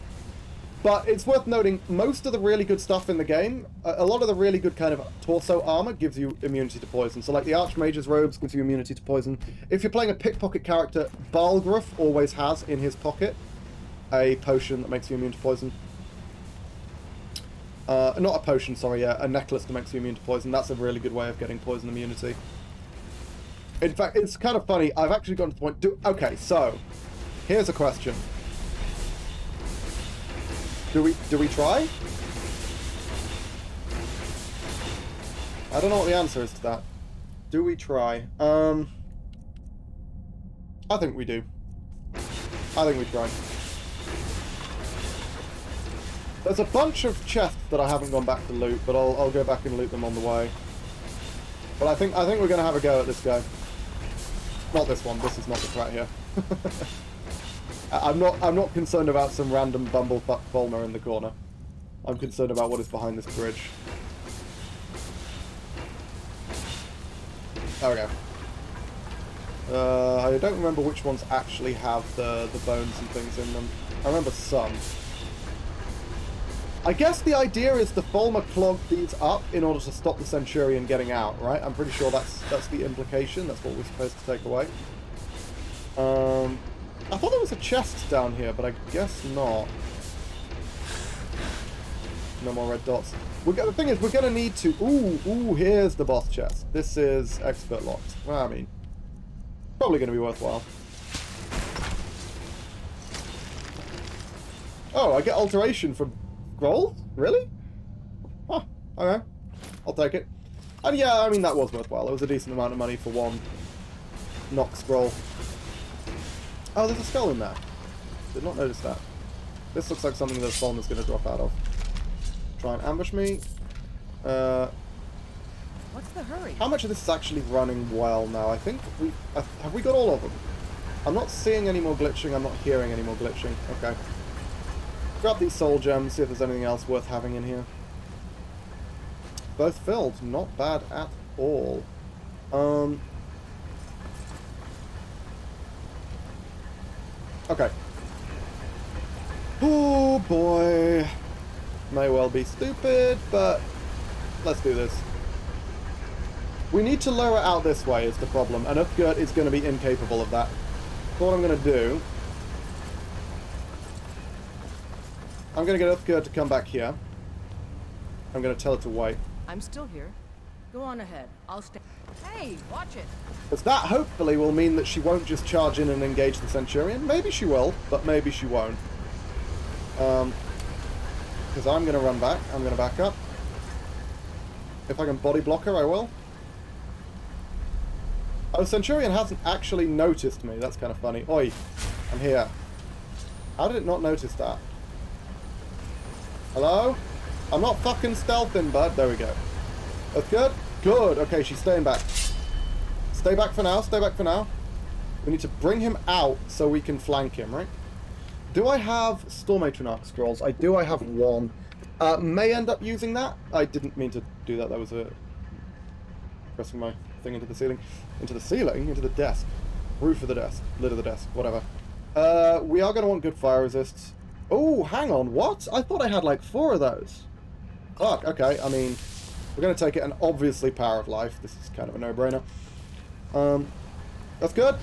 But it's worth noting, most of the really good stuff in the game, a lot of the really good kind of torso armor gives you immunity to poison. So like the Archmage's robes gives you immunity to poison. If you're playing a pickpocket character, Balgruuf always has in his pocket a potion that makes you immune to poison. Not a potion, sorry, a necklace that makes you immune to poison. That's a really good way of getting poison immunity. In fact, it's kind of funny. I've actually gotten to the point... Okay, so, here's a question. Do we try? I don't know what the answer is to that. Do we try? I think we do. I think we try. There's a bunch of chests that I haven't gone back to loot, but I'll go back and loot them on the way. But I think we're gonna have a go at this guy. Not this one. This is not the threat here. I'm not concerned about some random bumblefuck Fulmer in the corner. I'm concerned about what is behind this bridge. There we go. I don't remember which ones actually have the bones and things in them. I remember some. I guess the idea is the Fulmer clogged these up in order to stop the Centurion getting out, right? I'm pretty sure that's the implication. That's what we're supposed to take away. I thought there was a chest down here, but I guess not. No more red dots. The thing is, we're going to need to... Ooh, here's the boss chest. This is expert locked. Well, I mean, probably going to be worthwhile. Oh, I get alteration from Groll? Really? Huh, okay. I'll take it. And yeah, I mean, that was worthwhile. It was a decent amount of money for one Nox scroll. Oh, there's a skull in there. Did not notice that. This looks like something that Fulmer's going to drop out of. Try and ambush me. What's the hurry? How much of this is actually running well now? I think we... have we got all of them? I'm not seeing any more glitching. I'm not hearing any more glitching. Okay. Grab these soul gems, see if there's anything else worth having in here. Both filled. Not bad at all. Okay. Oh boy. May well be stupid, but let's do this. We need to lower it out this way is the problem, and Uthgerd is going to be incapable of that. So what I'm going to do I'm going to get Uthgerd to come back here. I'm going to tell her to wait. I'm still here. Go on ahead. I'll stay. Hey, watch it. Because that hopefully will mean that she won't just charge in and engage the Centurion. Maybe she will, but maybe she won't. Because I'm going to run back. I'm going to back up. If I can body block her, I will. Oh, Centurion hasn't actually noticed me. That's kind of funny. Oi, I'm here. How did it not notice that? Hello? I'm not fucking stealthing, bud. There we go. That's good? Good. Okay, she's staying back. Stay back for now. Stay back for now. We need to bring him out so we can flank him, right? Do I have Storm Matronarch scrolls? I do. I have one. May end up using that. I didn't mean to do that. That was a... pressing my thing into the ceiling. Into the ceiling? Into the desk. Roof of the desk. Lid of the desk. Whatever. We are going to want good fire resists. Oh, hang on. What? I thought I had like 4 of those. Fuck. Okay. I mean, we're going to take it. And obviously Power of Life. This is kind of a no-brainer. That's good.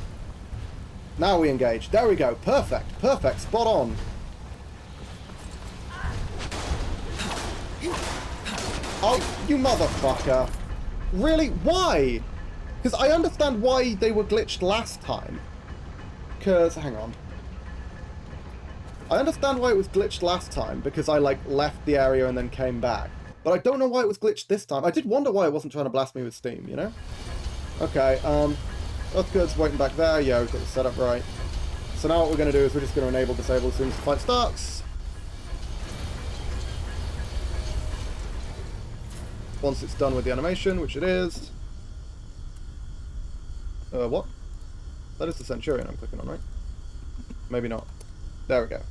Now we engage. There we go. Perfect. Perfect. Spot on. Oh, you motherfucker. Really? Why? Because I understand why they were glitched last time. Because, hang on. I understand why it was glitched last time, because I, like, left the area and then came back. But I don't know why it was glitched this time. I did wonder why it wasn't trying to blast me with steam, you know? Okay, that's good. It's waiting back there. Yeah, we've got the setup right. So now what we're going to do is we're just going to enable disable as soon as the fight starts. Once it's done with the animation, which it is. What? That is the Centurion I'm clicking on, right? Maybe not. There we go.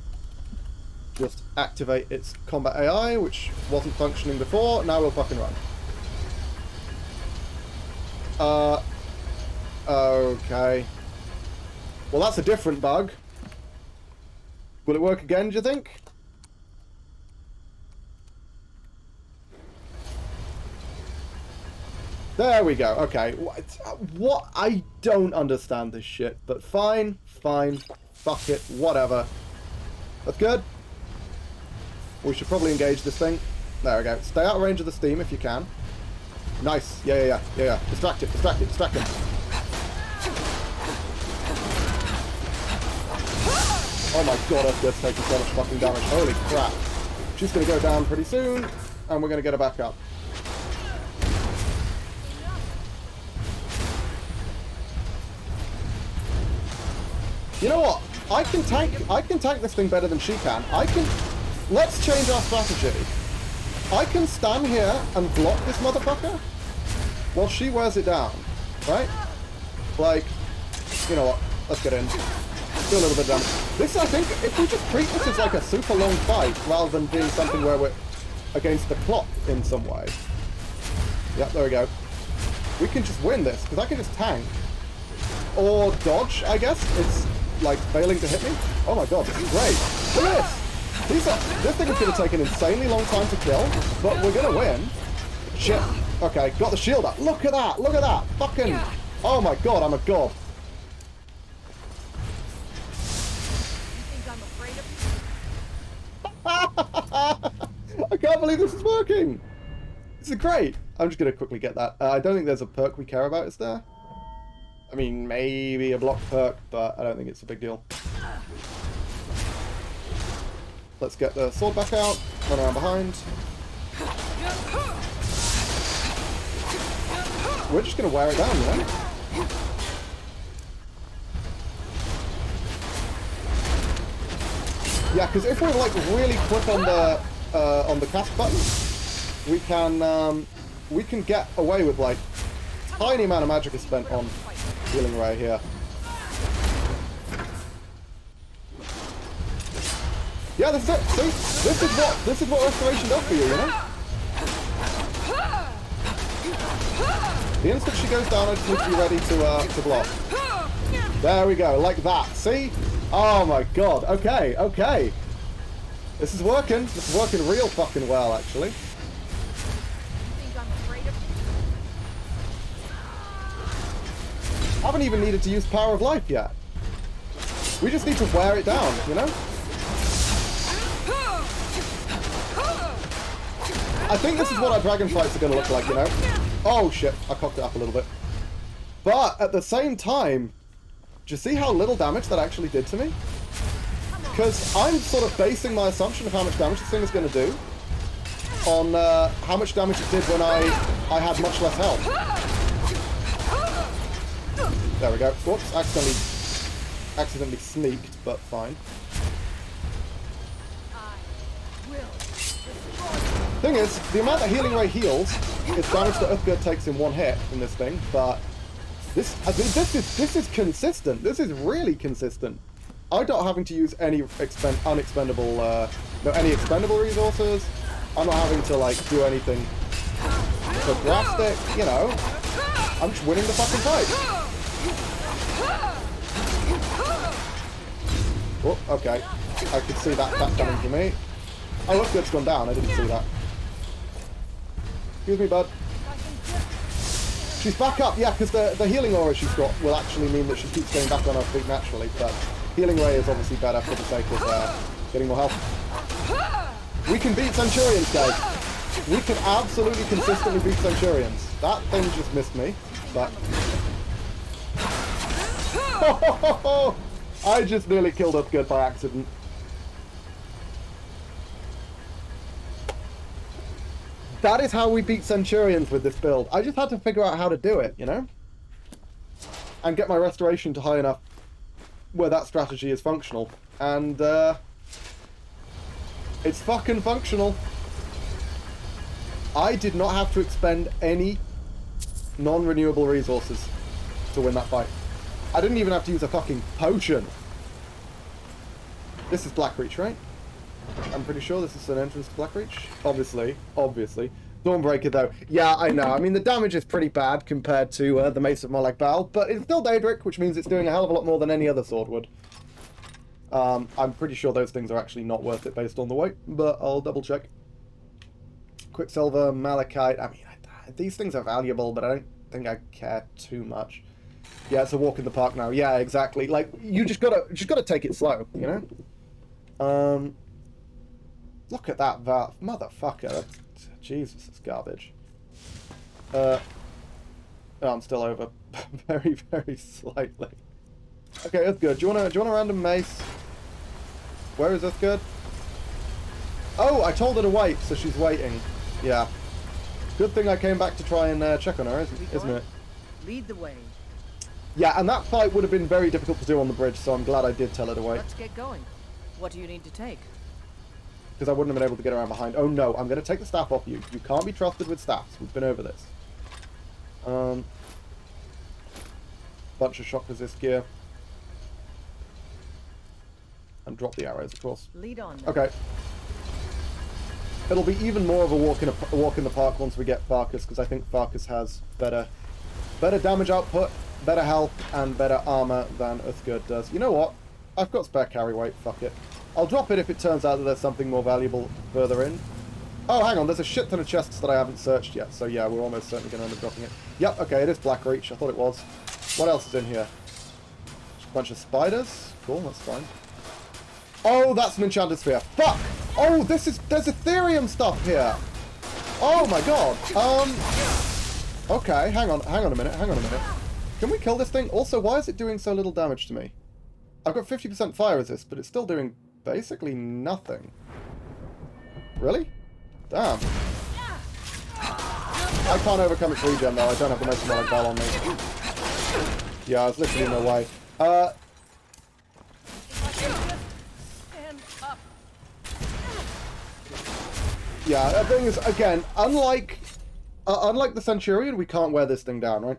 Just activate its combat AI, which wasn't functioning before. Now we'll fucking run. Okay. Well, that's a different bug. Will it work again, do you think? There we go. Okay. What? I don't understand this shit, but fine. Fine. Fuck it. Whatever. That's good. We should probably engage this thing. There we go. Stay out of range of the steam if you can. Nice. Yeah. Distract it. Distract it. Distract it. Oh my god, Earth's taking so much fucking damage. Holy crap. She's going to go down pretty soon, and we're going to get her back up. You know what? I can tank this thing better than she can. Let's change our strategy. I can stand here and block this motherfucker while she wears it down, right? Like, you know what? Let's get in. Do a little bit of damage. This, I think, if we just treat this as like a super long fight rather than being something where we're against the clock in some way. Yep, there we go. We can just win this, because I can just tank. Or dodge, I guess. It's like failing to hit me. Oh my god, this is great. Look at this! This thing is going to take an insanely long time to kill, but we're going to win. Shit. Okay, got the shield up. Look at that! Look at that! Fucking... Oh my god, I'm a god. I can't believe this is working! This is great! I'm just going to quickly get that. I don't think there's a perk we care about, is there? I mean, maybe a block perk, but I don't think it's a big deal. Let's get the sword back out, run around behind. We're just going to wear it down, you know? Yeah, because if we're like really quick on the cast button, we can get away with like tiny amount of magic is spent on healing right here. Yeah, this is it. See, this is what restoration does for you, you know. The instant she goes down, I just need to be ready to block. There we go, like that. See? Oh my god. Okay, okay. This is working. This is working real fucking well, actually. Haven't even needed to use Power of Life yet. We just need to wear it down, you know? I think this is what our dragon fights are going to look like, you know? Oh shit, I cocked it up a little bit. But at the same time, do you see how little damage that actually did to me? Because I'm sort of basing my assumption of how much damage this thing is going to do on how much damage it did when I had much less health. There we go. Whoops, accidentally sneaked, but fine. Thing is, the amount that Healing Ray heals is damage that Uthgerd takes in one hit in this thing, but this is consistent. This is really consistent. I'm not having to use any expendable resources. I'm not having to like do anything so drastic, you know. I'm just winning the fucking fight. Oh, okay. I could see that coming for me. Oh, Uthgerd's gone down. I didn't see that. Excuse me, bud. She's back up, yeah, because the healing aura she's got will actually mean that she keeps going back on her feet naturally, but Healing Ray is obviously better for the sake of getting more health. We can beat Centurions, guys. We can absolutely consistently beat Centurions. That thing just missed me, but... I just nearly killed Uthgerd by accident. That is how we beat Centurions with this build. I just had to figure out how to do it, you know? And get my restoration to high enough where that strategy is functional. And, it's fucking functional. I did not have to expend any non-renewable resources to win that fight. I didn't even have to use a fucking potion. This is Blackreach, right? I'm pretty sure this is an entrance to Blackreach. Obviously. Dawnbreaker, though. Yeah, I know. I mean, the damage is pretty bad compared to the Mace of Molag Bal, but it's still Daedric, which means it's doing a hell of a lot more than any other sword would. I'm pretty sure those things are actually not worth it based on the weight, but I'll double check. Quicksilver, Malachite. I mean, these things are valuable, but I don't think I care too much. Yeah, it's a walk in the park now. Yeah, exactly. Like, you just gotta take it slow, you know? Look at that motherfucker. That's, Jesus, it's garbage. Oh, I'm still over. Very, very slightly. Okay, Uthgerd, do you want a random mace? Where is Uthgerd? Oh, I told her to wait, so she's waiting. Yeah. Good thing I came back to try and check on her, isn't it? Lead the way. Yeah, and that fight would have been very difficult to do on the bridge, so I'm glad I did tell her to wait. Let's get going. What do you need to take? Because I wouldn't have been able to get around behind. Oh no, I'm going to take the staff off you. You can't be trusted with staffs. We've been over this. Bunch of shock resist gear. And drop the arrows, of course. Lead on. Okay. It'll be even more of a walk in the park once we get Farkas, because I think Farkas has better damage output, better health, and better armor than Uthgerd does. You know what? I've got spare carry weight. Fuck it. I'll drop it if it turns out that there's something more valuable further in. Oh, hang on. There's a shit ton of chests that I haven't searched yet, so yeah, we're almost certainly going to end up dropping it. Yep. Okay, it is Blackreach. I thought it was. What else is in here? Just a bunch of spiders. Cool. That's fine. Oh, that's an enchanted sphere. Fuck! Oh, there's Ethereum stuff here. Oh my god. Okay, hang on a minute. Can we kill this thing? Also, why is it doing so little damage to me? I've got 50% fire resist, but it's still doing basically nothing. Really? Damn. I can't overcome its regen though. I don't have the most Molag Bal on me. Yeah, there's literally no way. Yeah, the thing is, again, unlike the Centurion, we can't wear this thing down, right?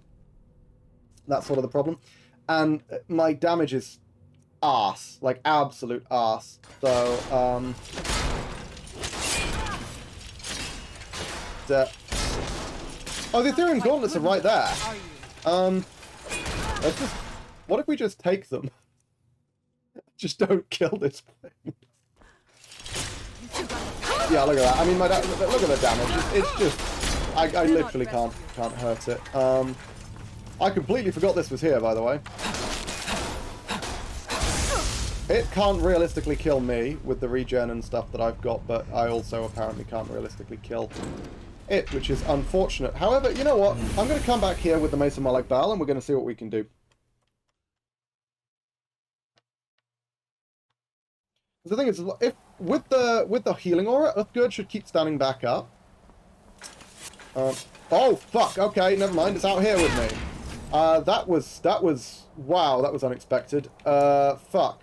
That's sort of the problem. And my damage is arse, like absolute arse. So, oh, the Ethereum gauntlets are right there. Let's just, what if we just take them? Just don't kill this thing. Yeah, look at that. I mean, look at the damage. It's just, I literally can't hurt it. I completely forgot this was here, by the way. It can't realistically kill me with the regen and stuff that I've got, but I also apparently can't realistically kill it, which is unfortunate. However, you know what? I'm going to come back here with the Mason Malak Baal, and we're going to see what we can do. The thing is, if with the healing aura, Uthgerd should keep standing back up. Oh fuck! Okay, never mind. It's out here with me. That was wow. That was unexpected. Fuck.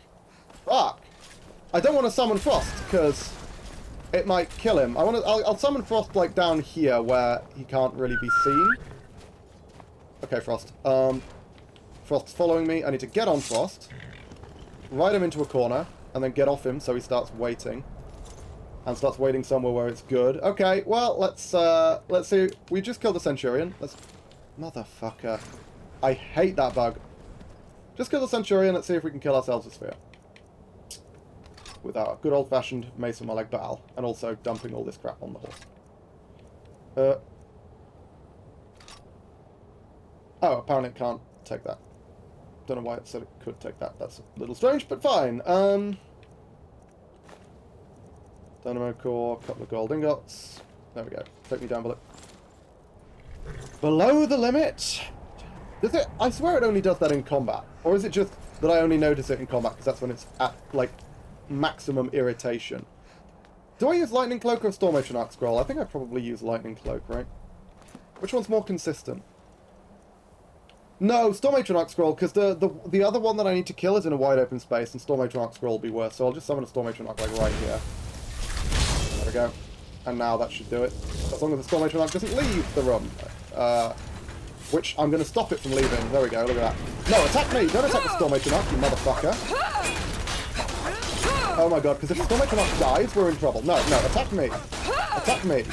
I don't want to summon Frost because it might kill him. I'll summon Frost like down here where he can't really be seen. Okay, Frost. Frost's following me. I need to get on Frost, ride him into a corner, and then get off him so he starts waiting. And starts waiting somewhere where it's good. Okay, well, let's see. We just killed the Centurion. Motherfucker. I hate that bug. Just kill the Centurion. Let's see if we can kill ourselves a sphere. With our good old-fashioned Mason Malak Baal. And also dumping all this crap on the horse. Oh, apparently it can't take that. Don't know why it said it could take that. That's a little strange, but fine. Dynamo core, couple of gold ingots. There we go. Take me down below. Below the limit? Does it? I swear it only does that in combat. Or is it just that I only notice it in combat because that's when it's at, like, maximum irritation? Do I use Lightning Cloak or Storm Atronach Scroll? I think I probably use Lightning Cloak, right? Which one's more consistent? No, Storm Atronach Scroll, because the other one that I need to kill is in a wide open space, and Storm Atronach Scroll will be worse, so I'll just summon a Storm Atronach, like, right here. There we go. And now that should do it. As long as the Storm Atronach doesn't leave the room. Which, I'm going to stop it from leaving. There we go, look at that. No, attack me! Don't attack the Storm Atronach, you motherfucker! Oh my god, because if the Storm Atronach dies, we're in trouble. No, no, attack me! Attack me!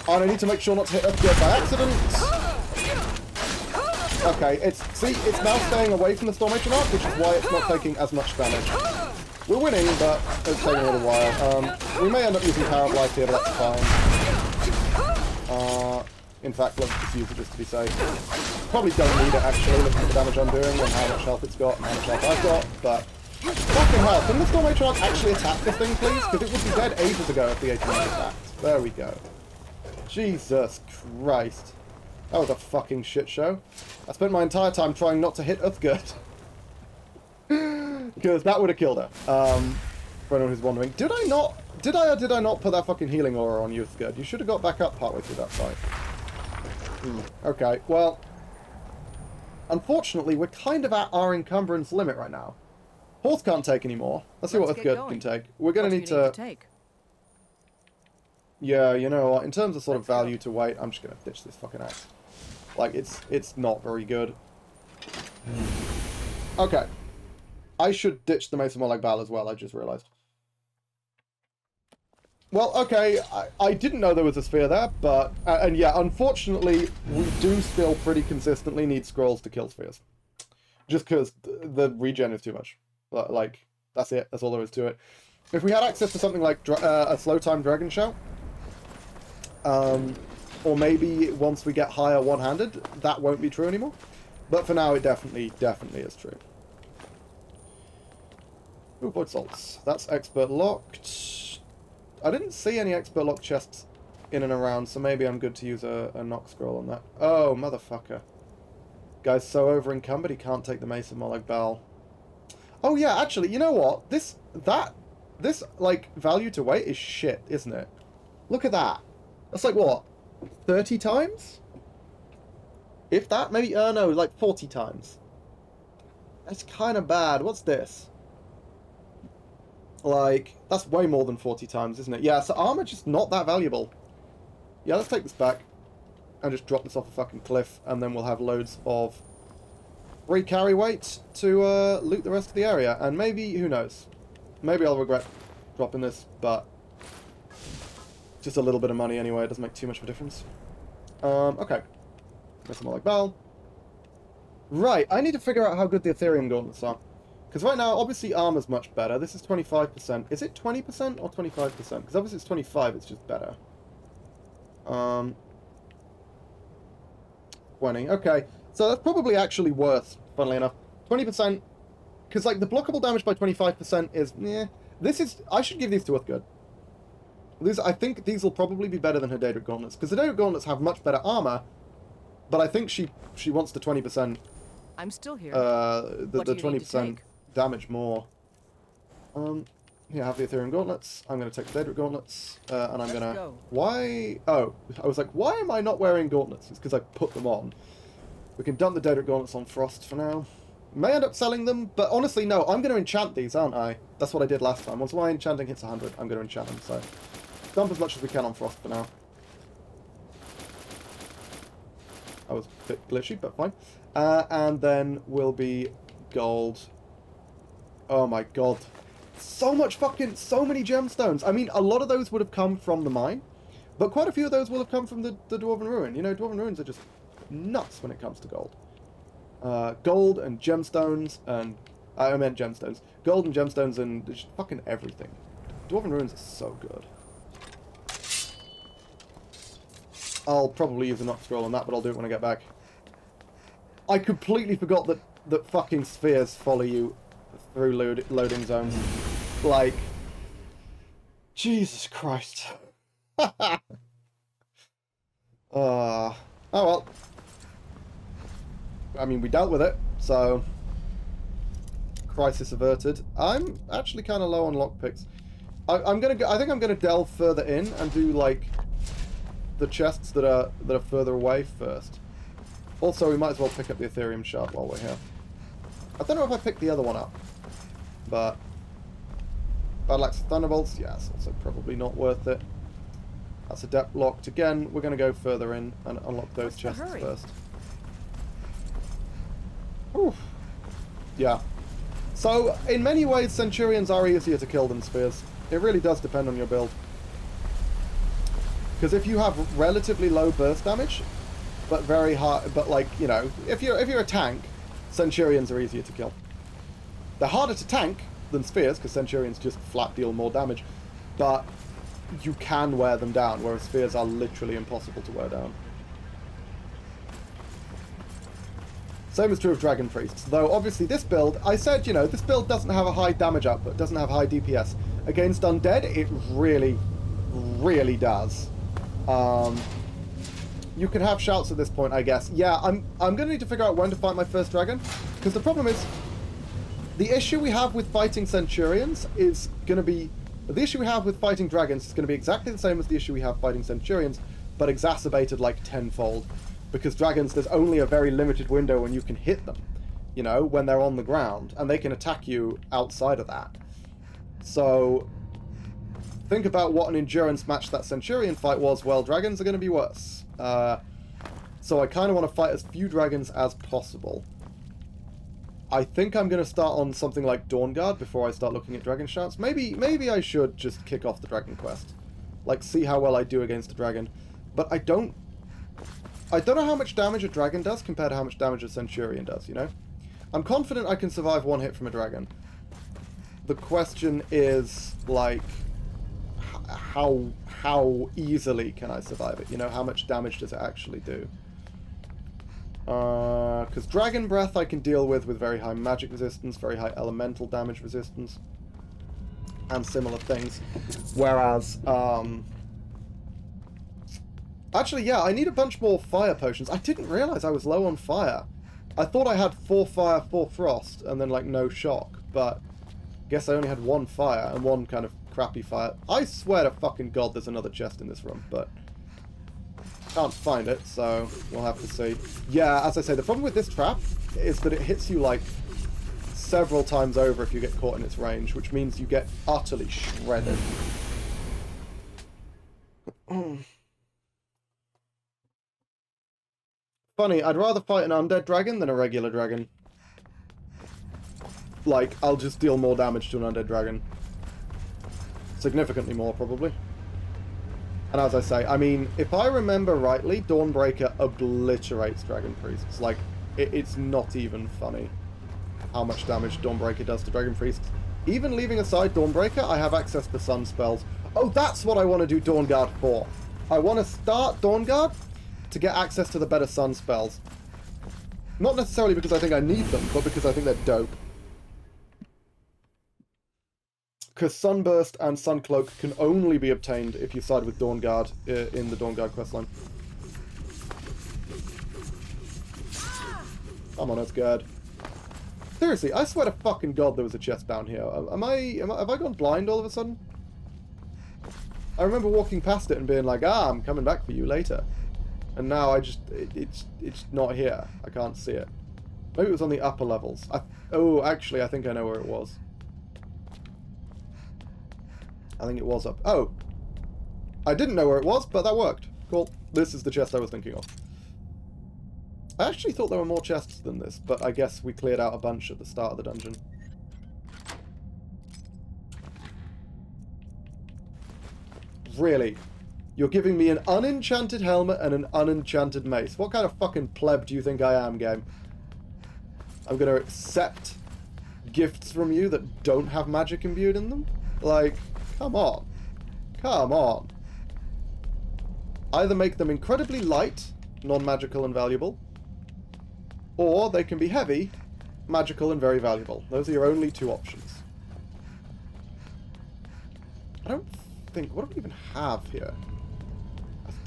And I need to make sure not to hit Uthgerd by accident. Okay, it's now staying away from the Storm Atronach, which is why it's not taking as much damage. We're winning, but it's taking a little while. We may end up using Power of Life here, but that's fine. In fact, let's just use it just to be safe. Probably don't need it, actually, looking at the damage I'm doing and how much health it's got and how much health I've got, but... Fucking hell, can the Storm Atronach actually attack this thing, please? Because it would be dead ages ago if the Atronach attacked. There we go. Jesus Christ. That was a fucking shit show. I spent my entire time trying not to hit Uthgerd. Because that would have killed her. For anyone who's wondering. Did I not... Did I or did I not put that fucking healing aura on you, Uthgerd? You should have got back up partway through that fight. Okay, well... Unfortunately, we're kind of at our encumbrance limit right now. Horse can't take anymore. Let's see what Uthgerd can take. We're going to need to... Yeah, you know what, in terms of sort of value to weight, I'm just going to ditch this fucking axe. Like, it's not very good. Okay. I should ditch the Mason Malak Baal as well, I just realised. Well, okay, I didn't know there was a sphere there, but... and yeah, unfortunately, we do still pretty consistently need scrolls to kill spheres. Just because the regen is too much. Like, that's it, that's all there is to it. If we had access to something like a slow time Dragon Shout, or maybe once we get higher one-handed, that won't be true anymore. But for now, it definitely is true. Ooh, Void Salts. That's expert locked. I didn't see any expert lock chests in and around, so maybe I'm good to use a knock scroll on that. Oh, motherfucker. Guy's so over-encumbered, he can't take the Mason Malak Baal. Oh yeah, actually, you know what? This, like, value to weight is shit, isn't it? Look at that. That's like, what? 30 times? If that? Maybe, no, like 40 times. That's kind of bad. What's this? Like, that's way more than 40 times, isn't it? Yeah, so armor just not that valuable. Yeah, let's take this back. And just drop this off a fucking cliff. And then we'll have loads of free carry weight to loot the rest of the area. And maybe, who knows? Maybe I'll regret dropping this, but... just a little bit of money anyway, it doesn't make too much of a difference. Okay. Mason Malak Baal. Right, I need to figure out how good the Ethereum gauntlets are. Because right now, obviously armor's much better. This is 25%. Is it 20% or 25%? Because obviously it's 25, it's just better. 20. Okay. So that's probably actually worse, funnily enough. 20%, because like the blockable damage by 25% is, yeah. This is, I should give these to Uthgerd. I think these will probably be better than her Daedric Gauntlets, because the Daedric Gauntlets have much better armor, but I think she wants the 20%. I'm still here. The What do you need to 20% take? damage more. Here, I have the Ethereum Gauntlets. I'm going to take the Daedric Gauntlets, and I'm going to... go. Why? Oh, I was like, why am I not wearing Gauntlets? It's because I put them on. We can dump the Daedric Gauntlets on Frost for now. May end up selling them, but honestly, no. I'm going to enchant these, aren't I? That's what I did last time. Once my enchanting hits 100, I'm going to enchant them, so... Dump as much as we can on Frost for now. That was a bit glitchy, but fine. And then will be gold. Oh my god. So many gemstones. I mean, a lot of those would have come from the mine, but quite a few of those will have come from the Dwarven Ruin. You know, Dwarven Ruins are just nuts when it comes to gold. Gold and gemstones, and... I meant gemstones. Gold and gemstones and just fucking everything. Dwarven Ruins are so good. I'll probably use a knock scroll on that, but I'll do it when I get back. I completely forgot that fucking spheres follow you through loading zones. Like, Jesus Christ. Oh well. I mean, we dealt with it, so crisis averted. I'm actually kind of low on lockpicks. I think I'm gonna delve further in and do like the chests that are further away first. Also, we might as well pick up the Ethereum shard while we're here. I don't know if I picked the other one up, but Battle Axe Thunderbolts, yeah, it's also probably not worth it. That's Adept locked again. We're going to go further in and unlock those chests first. Oof. Yeah. So, in many ways, Centurions are easier to kill than Spheres. It really does depend on your build. Because if you have relatively low burst damage, but very high, but like, you know, if you're a tank, Centurions are easier to kill. They're harder to tank than Spheres, because Centurions just flat deal more damage, but you can wear them down, whereas Spheres are literally impossible to wear down. Same is true of Dragon Priests, though obviously this build, I said, you know, this build doesn't have a high damage output, doesn't have high DPS. Against Undead, it really, really does. You can have shouts at this point, I guess. Yeah, I'm going to need to figure out when to fight my first dragon, because the problem is, the issue we have with fighting Centurions is going to be... The issue we have with fighting dragons is going to be exactly the same as the issue we have fighting Centurions, but exacerbated like tenfold. Because dragons, there's only a very limited window when you can hit them, you know, when they're on the ground, and they can attack you outside of that. So, think about what an endurance match that Centurion fight was. Well, dragons are going to be worse. So I kind of want to fight as few dragons as possible. I think I'm going to start on something like Dawnguard before I start looking at dragon shouts. Maybe I should just kick off the dragon quest. Like, see how well I do against a dragon. But I don't know how much damage a dragon does compared to how much damage a Centurion does, you know? I'm confident I can survive one hit from a dragon. The question is, like, how easily can I survive it? You know, how much damage does it actually do? Because Dragon Breath I can deal with very high magic resistance, very high elemental damage resistance, and similar things. Whereas, actually, yeah, I need a bunch more fire potions. I didn't realize I was low on fire. I thought I had 4 fire, 4 frost, and then, like, no shock, but I guess I only had 1 fire and 1 kind of crappy fire. I swear to fucking God there's another chest in this room, but can't find it, so we'll have to see. Yeah, as I say, the problem with this trap is that it hits you, like, several times over if you get caught in its range, which means you get utterly shredded. Funny, I'd rather fight an undead dragon than a regular dragon. Like, I'll just deal more damage to an undead dragon. Significantly more, probably. And as I say, I mean, if I remember rightly, Dawnbreaker obliterates Dragon Priests. Like, it's not even funny how much damage Dawnbreaker does to Dragon Priests. Even leaving aside Dawnbreaker, I have access to Sun spells. Oh, that's what I want to do Dawnguard for. I want to start Dawnguard to get access to the better Sun spells. Not necessarily because I think I need them, but because I think they're dope. Because Sunburst and Suncloak can only be obtained if you side with Dawnguard in the Dawnguard questline. Come on, that's good. Seriously, I swear to fucking God there was a chest down here. Have I gone blind all of a sudden? I remember walking past it and being like, ah, I'm coming back for you later. And now I just, it's not here. I can't see it. Maybe it was on the upper levels. Oh, actually, I think I know where it was. I think it was up. Oh! I didn't know where it was, but that worked. Cool. This is the chest I was thinking of. I actually thought there were more chests than this, but I guess we cleared out a bunch at the start of the dungeon. Really? You're giving me an unenchanted helmet and an unenchanted mace. What kind of fucking pleb do you think I am, game? I'm gonna accept gifts from you that don't have magic imbued in them? Like, come on. Come on. Either make them incredibly light, non-magical and valuable, or they can be heavy, magical and very valuable. Those are your only two options. I don't think... What do we even have here?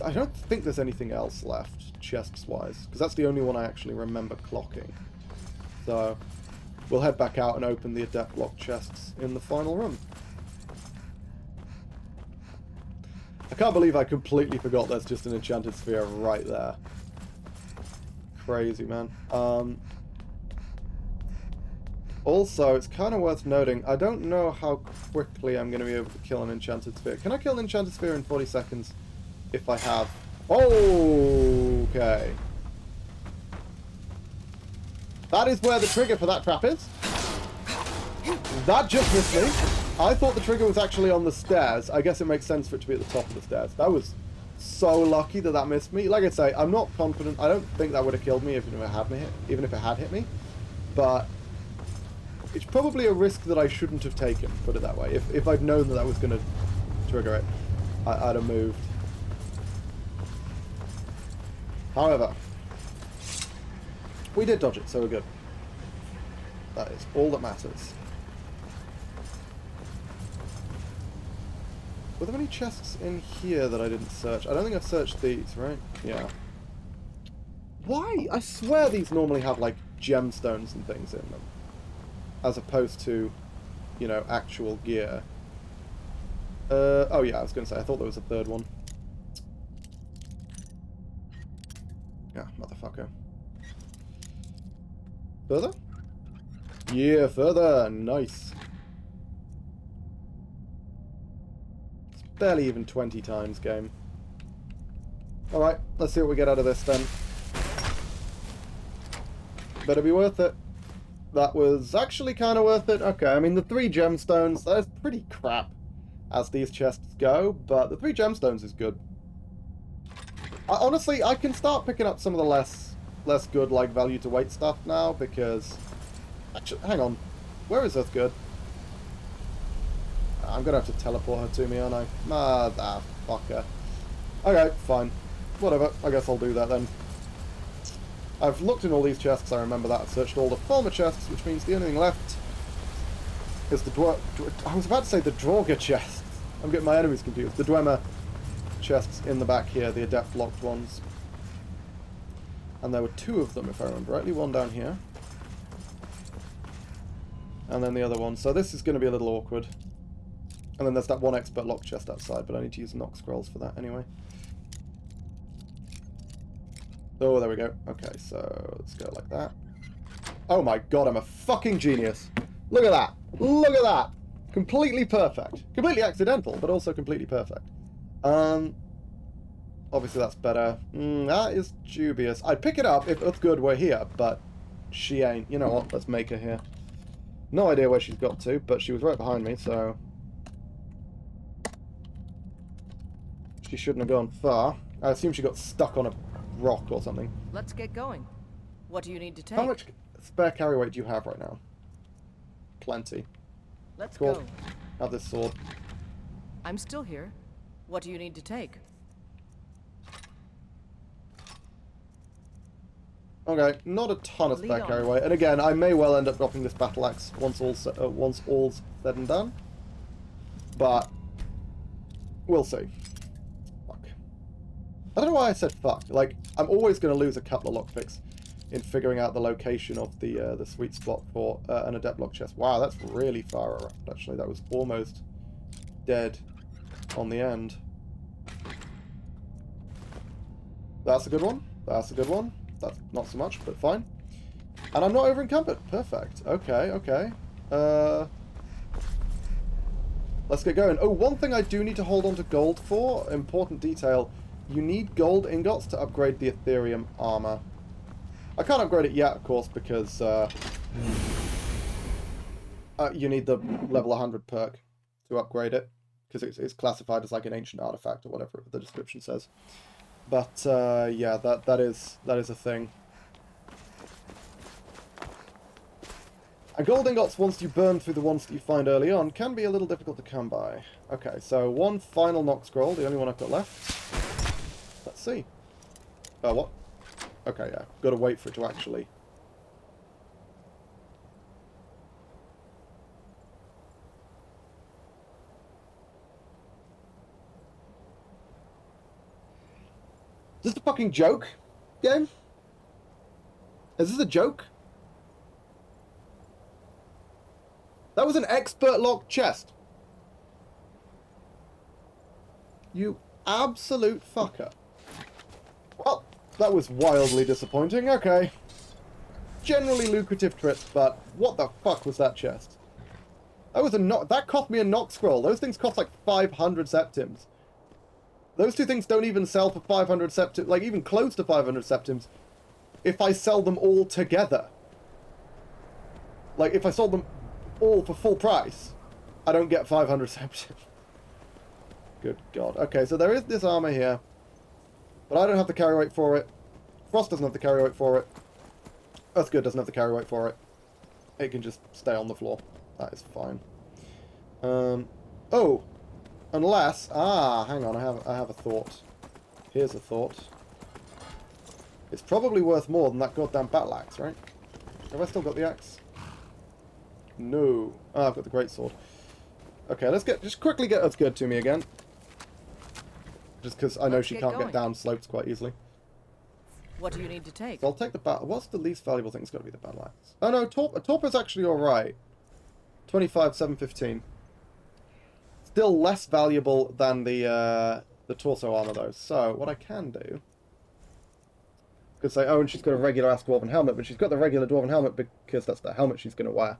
I don't think there's anything else left, chests-wise, because that's the only one I actually remember clocking. So, we'll head back out and open the Adept Block chests in the final room. I can't believe I completely forgot there's just an enchanted sphere right there. Crazy, man. Also, it's kind of worth noting, I don't know how quickly I'm going to be able to kill an enchanted sphere. Can I kill an enchanted sphere in 40 seconds if I have... Okay. That is where the trigger for that trap is. That just missed me. I thought the trigger was actually on the stairs. I guess it makes sense for it to be at the top of the stairs. That was so lucky that that missed me. Like I say, I'm not confident. I don't think that would have killed me even if it had hit me. But it's probably a risk that I shouldn't have taken, put it that way. If I'd known that was going to trigger it, I'd have moved. However, we did dodge it, so we're good. That is all that matters. Were there any chests in here that I didn't search? I don't think I've searched these, right? Yeah. Why? I swear these normally have, like, gemstones and things in them. As opposed to, you know, actual gear. Oh yeah, I was going to say, I thought there was a third one. Yeah, motherfucker. Further? Yeah, further! Nice. It's barely even 20 times, game. Alright, let's see what we get out of this then. Better be worth it. That was actually kind of worth it. Okay, I mean, the 3 gemstones, that's pretty crap as these chests go, but the 3 gemstones is good. Honestly, I can start picking up some of the less good, like, value to weight stuff now, because... Actually, hang on. Where is Earth good? I'm gonna have to teleport her to me, aren't I? Fucker. Okay, fine. Whatever, I guess I'll do that then. I've looked in all these chests, I remember that. I've searched all the former chests, which means the only thing left is the I was about to say the Draugr chests. I'm getting my enemies confused. The Dwemer chests in the back here, the Adept locked ones. And there were 2 of them, if I remember rightly. One down here. And then the other one. So this is going to be a little awkward. And then there's that one expert lock chest outside, but I need to use Nox scrolls for that anyway. Oh, there we go. Okay, so let's go like that. Oh my god, I'm a fucking genius. Look at that. Look at that. Completely perfect. Completely accidental, but also completely perfect. Obviously that's better. That is dubious. I'd pick it up if Uthgerd were here, but she ain't. You know what? Let's make her here. No idea where she's got to, but she was right behind me, so... She shouldn't have gone far. I assume she got stuck on a rock or something. Let's get going. What do you need to take? How much spare carry weight do you have right now? Plenty. Let's Cool. go. Have this sword. I'm still here. What do you need to take? Okay, not a ton of Lead spare on. carry weight. And again, I may well end up dropping this battle axe once all's said and done. But we'll see. Fuck. I don't know why I said fuck. Like, I'm always going to lose a couple of lockpicks in figuring out the location of the sweet spot for an adept lock chest. Wow, that's really far around, actually. That was almost dead on the end. That's a good one. That's a good one. That's not so much, but fine. And I'm not over encumbered. Perfect. Okay, okay. Let's get going. Oh, one thing I do need to hold on to gold for, important detail. You need gold ingots to upgrade the Ethereum armor. I can't upgrade it yet, of course, because you need the level 100 perk to upgrade it, because it's classified as like an ancient artifact or whatever the description says. But yeah, that is a thing. And gold ingots, once you burn through the ones that you find early on, can be a little difficult to come by. Okay, so one final knock scroll, the only one I've got left. Let's see. What? Okay, yeah. Got to wait for it to actually... Is this a fucking joke, game? Is this a joke? That was an expert lock chest. You absolute fucker. Well, that was wildly disappointing. Okay. Generally lucrative trip, but what the fuck was that chest? That was a knock. That cost me a knock scroll. Those things cost like 500 septims. Those two things don't even sell for 500 septims, like even close to 500 septims, if I sell them all together. Like, if I sold them all for full price, I don't get 500 septims. Good God. Okay, so there is this armor here, but I don't have the carry weight for it. Frost doesn't have the carry weight for it. Earthgood doesn't have the carry weight for it. It can just stay on the floor. That is fine. Oh! Unless... Ah, hang on, I have a thought. Here's a thought. It's probably worth more than that goddamn battle axe, right? Have I still got the axe? No. Ah, I've got the greatsword. Okay, let's just quickly get Earthgood to me again. Just because I know she can't get down slopes quite easily. What do you need to take? So I'll take the battle... What's the least valuable thing? It's got to be the battle axe. Oh no, Torpor's actually alright. 25, 715. Still less valuable than the torso armor, though. So, what I can do... Could say, oh, and she's got a regular-ass Dwarven helmet, but she's got the regular Dwarven helmet because that's the helmet she's going to wear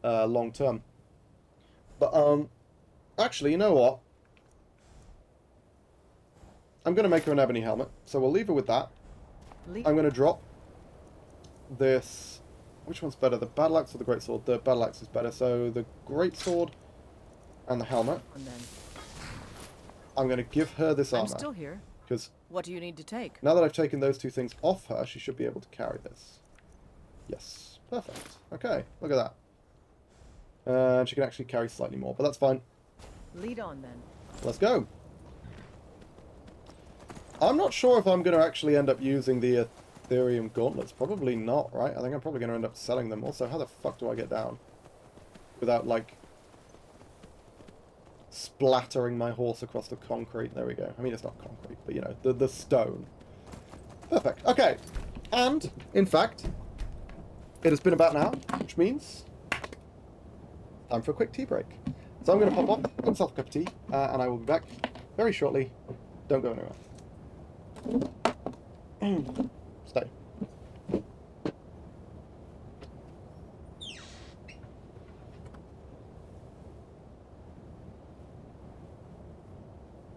long-term. But, actually, you know what? I'm going to make her an ebony helmet, so we'll leave her with that. I'm going to drop this... Which one's better, the battle axe or the greatsword? The battle axe is better, so the greatsword and the helmet. And then I'm going to give her this armor. I'm still here. Because what do you need to take? now that I've taken those two things off her, she should be able to carry this. Yes. Perfect. Okay, look at that. And she can actually carry slightly more, but that's fine. Lead on, then. Let's go. I'm not sure if I'm going to actually end up using the Ethereum gauntlets. Probably not, right? I think I'm probably going to end up selling them. Also, how the fuck do I get down? Without, like, splattering my horse across the concrete. There we go. I mean, it's not concrete, but, you know, the stone. Perfect. Okay. And, in fact, it has been about an hour, which means time for a quick tea break. So I'm going to pop off, get myself a cup of tea, and I will be back very shortly. Don't go anywhere. Stay.